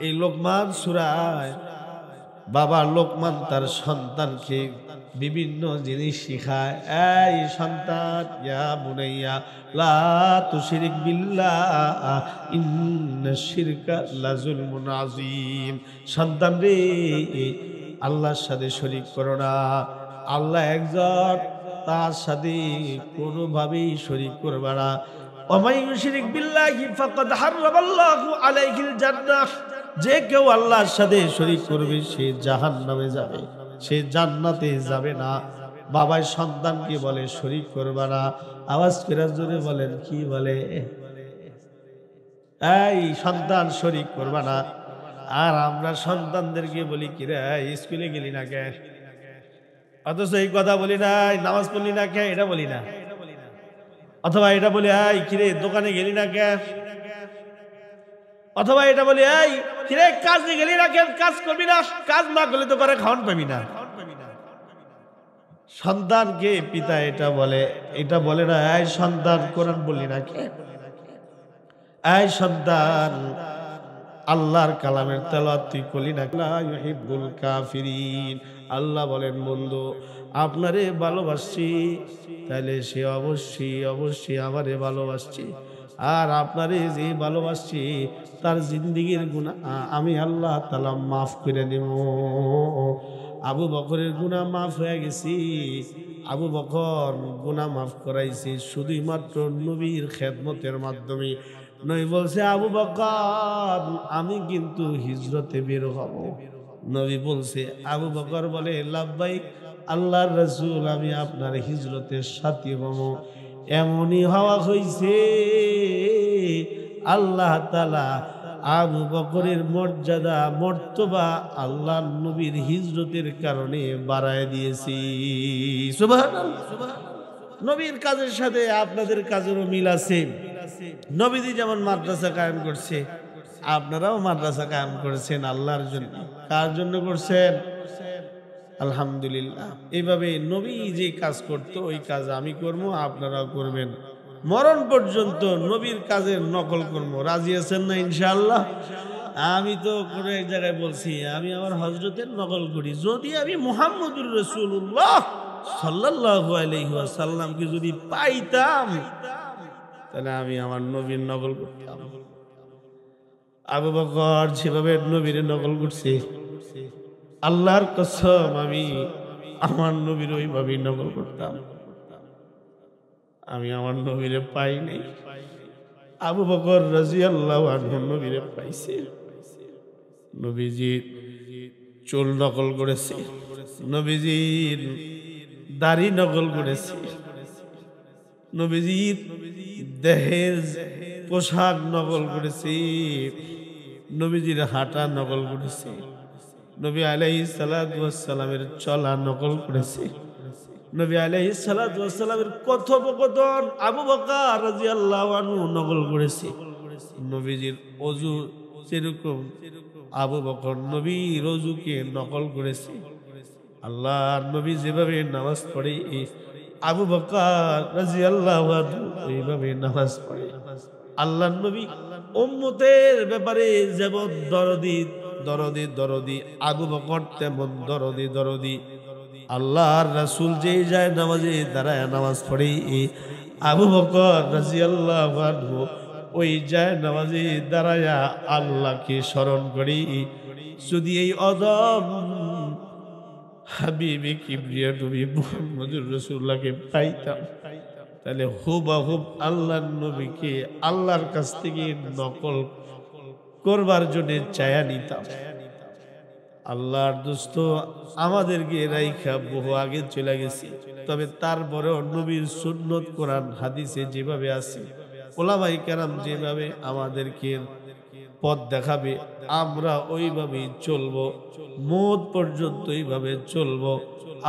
এই লোকমান সূরায় বাবা লোকমান তার সন্তানকে বিভিন্ন জিনিস শিখায়। এই সন্তান, ইয়া বুনাইয়া লা তুশরিক বিল্লাহ ইন্নাশ শিরকা লাযুলমুন আযীম। সন্তান রে, আল্লাহর সাথে শরীক করো না। আল্লাহ একজন, তার সাথে কোনোভাবেই শরীক করবে না। ওমাই ইউশরিক বিল্লাহি ফাকাদ হারামাল্লাহু আলাইহিল জান্নাহ। যে কেউ আল্লাহর সাথে শরীক করবে সে জাহান্নামে যাবে, সে জান্নাতে যাবে না। বাবাই সন্তানকে বলে শরীক করবে না। আওয়াজ করে জোরে বলেন কি বলে? এই সন্তান শরীক করবে না। আর আমরা সন্তানদেরকে বলি কিরে স্কুলে গেলি না কে, অথচ এই কথা বলি না, নামাজ পড়লি না কে এটা বলি না, অথবা এটা বলি এই কিরে দোকানে গেলি না কে, অথবা এটা বলি এই কিরে কাজে গেলি না কেন, কাজ করবি না, কাজ না করলে তো করে খাওয়ান পাবি না। সন্তানকে পিতা এটা বলে না এই সন্তান কোরআন বললি না কে, এই সন্তান আল্লাহর কালামের তেলাওয়াত তুই করলি না, লা ইউহিব্বুল কাফিরিন। আল্লাহ বলেন বন্ধু আপনারে ভালোবাসছি, তাহলে সে অবশ্যই আমারে ভালোবাসছি, আর আপনারে যে ভালোবাসছি তার জিন্দেগীর গুনাহ আমি আল্লাহ তাআলা মাফ করে দেব। আবু বকরের গুনাহ মাফ হয়ে গেছি, আবু বকর গুনাহ মাফ করাইছে শুধুই মাত্র নবীর খেদমতের মাধ্যমে। নবী বলছে আবু বকর আমি কিন্তু হিজরতে বের হব। নবী বলছে, আবু বকর বলে লাব্বাইক আল্লাহর রাসূল আমি আপনার হিজরতের সাথী হব। এমনই হওয়া হয়েছে আল্লাহ তাআলা আবু বকরের মর্যাদা মর্তবা আল্লাহ নবীর হিজরতের কারণে বাড়ায় দিয়েছি। সুবহানাল্লাহ। নবীর কাজের সাথে আপনাদের কাজেরও মিল আছে। নবীজি যেমন মাদ্রাসা কায়েম করছে, আপনারাও মাদ্রাসা কায়েম করেছেন আল্লাহর জন্য। কার জন্য করছেন? আলহামদুলিল্লাহ। এইভাবে নবী যে কাজ করতো ওই কাজ আমি করব, আপনারাও করবেন। মরণ পর্যন্ত নবীর কাজের নকল করব। রাজি আছেন না ইনশাআল্লাহ? আমি তো কোনো এক জায়গায় বলছি আমি আমার হযরতের নকল করি, যদি আমি মুহাম্মদুর রাসূলুল্লাহ সাল্লাল্লাহু আলাইহি ওয়াসাল্লামকে যদি পাইতাম তাহলে আমি আমার নবীর নকল করতাম। আবু বকর যেভাবে নবীর নকল করছে, আল্লাহর কসম আমি আমার নবীর ওইভাবেই নকল করতাম। আমি আমার নবীরে পাই নাই, আবু বকর রাদিয়াল্লাহু আনহু নবীরে পাইছে। নবীজির চুল নকল করেছে, নবীজির দাড়ি নকল করেছে, নবীজির দেহের পোশাক নকল করেছে, নবীজির হাঁটা নকল করেছে, নবী আলাইহিস সালাতু ওয়াস সালামের চলা নকল করেছে, নবী আলাইহিস সালাতু ওয়াস সালামের কথোপকথন আবু বকর রাদিয়াল্লাহু আনহু নকল করেছে। নবীজির ওযু যেরকম আবু বকর নবীর ওযুকে নকল করেছে। আল্লাহর নবী যেভাবে নামাজ পড়ে আবু বকর রাদিয়াল্লাহু আনহু এইভাবে নামাজ পড়ে। আল্লাহর নবী উম্মতের ব্যাপারে যেমন দরদি আবু বকর তেমন দরদি। আল্লাহর রাসূল যেই যায় নামাজে দাঁড়ায় নামাজ পড়ে, আবু বকর রাদিয়াল্লাহু আনহু ওই যায় নামাজে দাঁড়ায়া আল্লাহকে স্মরণ করি। যদি এই অদম হাবিবে কিবরিয়া নবী মুহাম্মদুর রাসূলুল্লাহকে পাইতাম তাহলে হুবহুব আল্লাহর নবীকে আল্লাহর কাছ থেকে নকল করবার জন্য চায়া নিতাম। আল্লাহর দোস্ত আমাদেরকে রাইখা বহু আগে চলে গেছি, তবে তারপরেও নবীর সুন্নত কোরআন হাদিসে যেভাবে আছে, ওলামায়ে কেরাম যেভাবে আমাদেরকে পথ দেখাবে আমরা ওইভাবেই চলবো, মওত পর্যন্ত এইভাবে চলবো।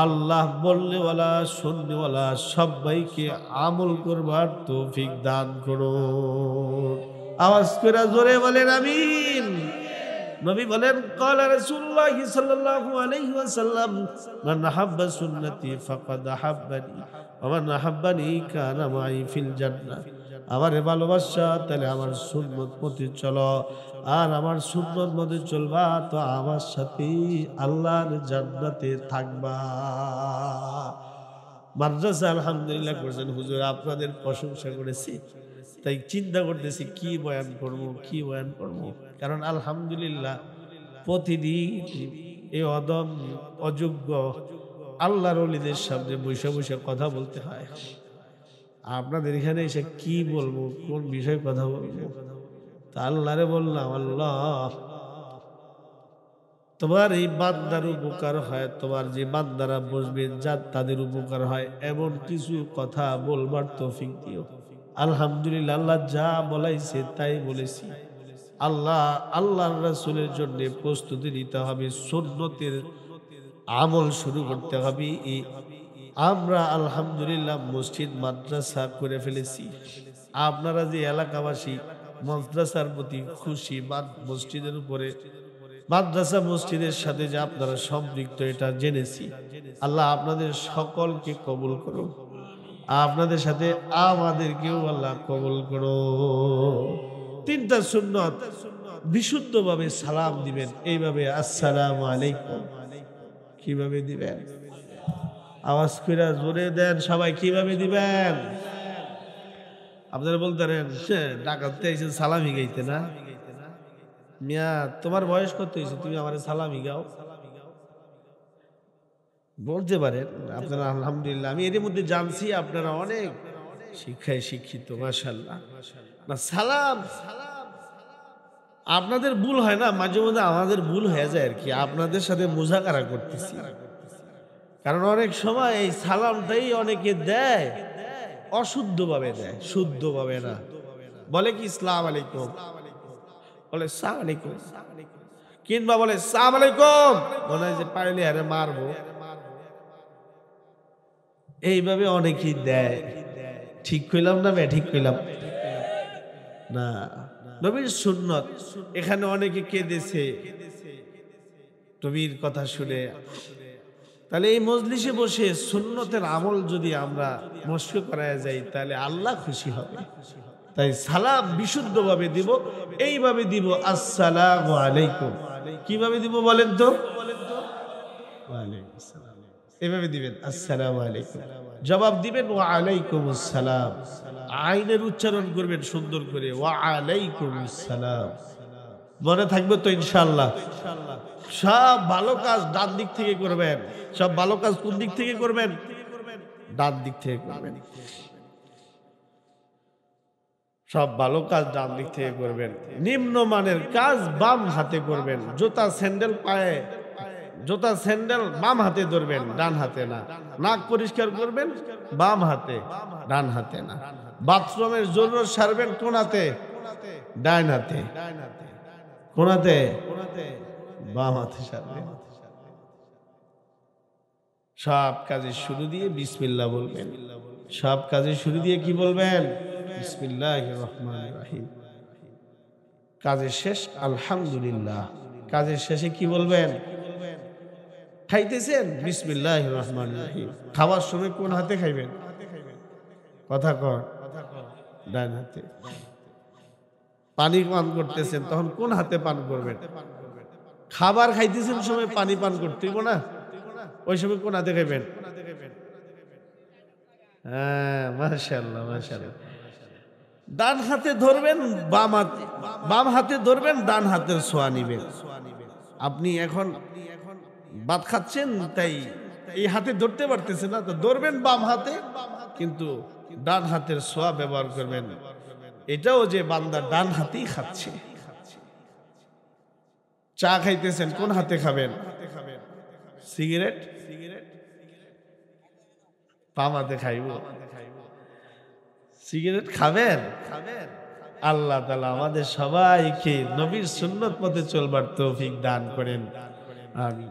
আল্লাহ বললেওয়ালা শুননেওয়ালা সবাইকে আমল করবার তৌফিক দান করুন। আওয়াজ করে জোরে বলেন আমিন। নবী বলেন ক্বালা রাসূলুল্লাহ সাল্লাল্লাহু আলাইহি ওয়াসাল্লাম মান আহাব্বা সুন্নতি ফাকাদ আহাব্বানি ওয়া মান আহাব্বানি কানা মাই ফিল জান্নাহ। আমারে ভালোবাসা তাহলে আমার সুন্নত মতে চলো, আর আমার সুন্নত মতে চলবা তো আমার সাথে আল্লাহর জান্নাতে থাকবা। মাদ্রাসা আলহামদুলিল্লাহ করছেন হুজুর, আপনাদের প্রশংসা করেছি, তাই চিন্তা করতেছি কি বয়ান করব। কারণ আলহামদুলিল্লাহ প্রতিদিন এই অদম অযোগ্য আল্লাহর ওলিদের সামনে বসে বসে কথা বলতে হয়। আপনাদের এখানে এসে কি বলবো, কোন বিষয়ে কথা বলবো? তা আল্লাহরে বললাম, আল্লাহ তোমার এই বান্দার উপকার হয়, তোমার যে বান্দারা বসবে যা তাদের উপকার হয় এমন কিছু কথা বলবার তৌফিক দিও। আলহামদুলিল্লাহ আল্লাহ যা বলাইছে তাই বলেছি। আল্লাহর রাসূলের জন্য প্রস্তুতি নিতে হবে, সুন্নতের আমল শুরু করতে হবে। আমরা আলহামদুলিল্লাহ মসজিদ মাদ্রাসা করে ফেলেছি। আপনারা যে এলাকাবাসী মাদ্রাসার প্রতি খুশি, মসজিদের উপরে মাদ্রাসা মসজিদের সাথে যে আপনারা সম্পৃক্ত এটা জেনেছি। আল্লাহ আপনাদের সকলকে কবুল করুন, আপনাদের সাথে আমাদেরকেও আল্লাহ কবুল করো। তিনটা সুন্নত বিশুদ্ধভাবে সালাম দিবেন এইভাবে, আসসালামু আলাইকুম। কিভাবে দিবেন? আওয়াজ করে জোরে দেন সবাই, কিভাবে দিবেন? আপনারা বলতে পারেন ডাকাতে এসে সালামি গাইতে না? মিয়া তোমার বয়স কত হয়েছে, তুমি আমার সালামি গাও? বলতে পারেন আপনারা আলহামদুলিল্লাহ। আমি এর মধ্যে জানছি আপনারা অনেক শিক্ষায় শিক্ষিত, মাশাআল্লাহ। না সালাম আপনাদের ভুল হয় না, মাঝে মধ্যে আমাদের ভুল হয়ে যায় আর কি, আপনাদের সাথে মুজাকারা করতেছি। কারণ অনেক সময় এই সালামটাই অনেকে দেয় অশুদ্ধভাবে দেয়, শুদ্ধভাবে না। বলে কি আসসালামু আলাইকুম, বলে আসসালামু আলাইকুম, কিংবা বলে আসসালামু আলাইকুম, মনে হয় যে পাইলে আরে মারবো। এইভাবে অনেকেই দেয়। ঠিক কইলাম না? ঠিক কইলাম না? নবীর সুন্নত, এখানে অনেকে কেঁদেছে নবীর কথা শুনে। তাহলে এই মজলিসে বসে সুন্নতের আমল যদি আমরা মস্ক করায় যাই তাহলে আল্লাহ খুশি হবে। তাই সালাম বিশুদ্ধভাবে দিব, এইভাবে দিব, আসসালামু আলাইকুম। কিভাবে দিব বলেন তো? এভাবে দিবেন, আসসালামু আলাইকুম। জবাব দিবেন ওয়া আলাইকুমুস সালাম। আইনের উচ্চারণ করবেন সুন্দর করে, ওয়া আলাইকুমুস সালাম। মনে থাকবে তো ইনশাআল্লাহ? সব ভালো কাজ ডান দিক থেকে করবেন। সব ভালো কাজ কোন দিক থেকে করবেন? ডান দিক থেকে করবেন। সব ভালো কাজ ডান দিক থেকে করবেন। নিম্নমানের কাজ বাম হাতে করবেন। জুতা স্যান্ডেল পায়ে, জুতা স্যান্ডেল বাম হাতে ধরবেন, ডান হাতে না। নাক পরিষ্কার করবেন বাম হাতে, ডান হাতে না। বাথরুমের জরুরত সারবেন কোন হাতে? ডান হাতে। কোন হাতে? বাম হাতে সারবেন। সব কাজের শুরু দিয়ে বিসমিল্লাহ বলবেন। সব কাজের শুরু দিয়ে কি বলবেন? বিসমিল্লাহির রহমানির রহিম। কাজের শেষ আলহামদুলিল্লাহ। কাজের শেষে কি বলবেন? খাইতেছেন বিসমিল্লাহির রহমানির রহিম। খাওয়ার সময় কোন হাতে খাইবেন? কথা কর, ডান হাতে। পানি পান করতেছেন তখন কোন হাতে পান করবেন? খাবার খাইতেছেন সময় পানি পান করতে না, ওই সময় কোন হাতে খাইবেন? হ্যাঁ, মাশাআল্লাহ মাশাআল্লাহ। ডান হাতে ধরবেন, বাম হাতে ধরবেন, ডান হাতের ছোঁয়া নিবেন। আপনি এখন ভাত খাচ্ছেন তাই এই হাতে ধরতে পারতেছেন না, তো ধরবেন বাম হাতে, কিন্তু ডান হাতের ছোঁয়া ব্যবহার করবেন। এটাও যে বান্দা ডান হাতেই খাচ্ছে। চা খাইতেছেন কোন হাতে খাবেন? সিগারেট বাম হাতে খাইব। সিগারেট খাবেন? আল্লাহ তাআলা আমাদের সবাইকে নবীর সুন্নত পথে চলবার তৌফিক দান করেন। আমিন।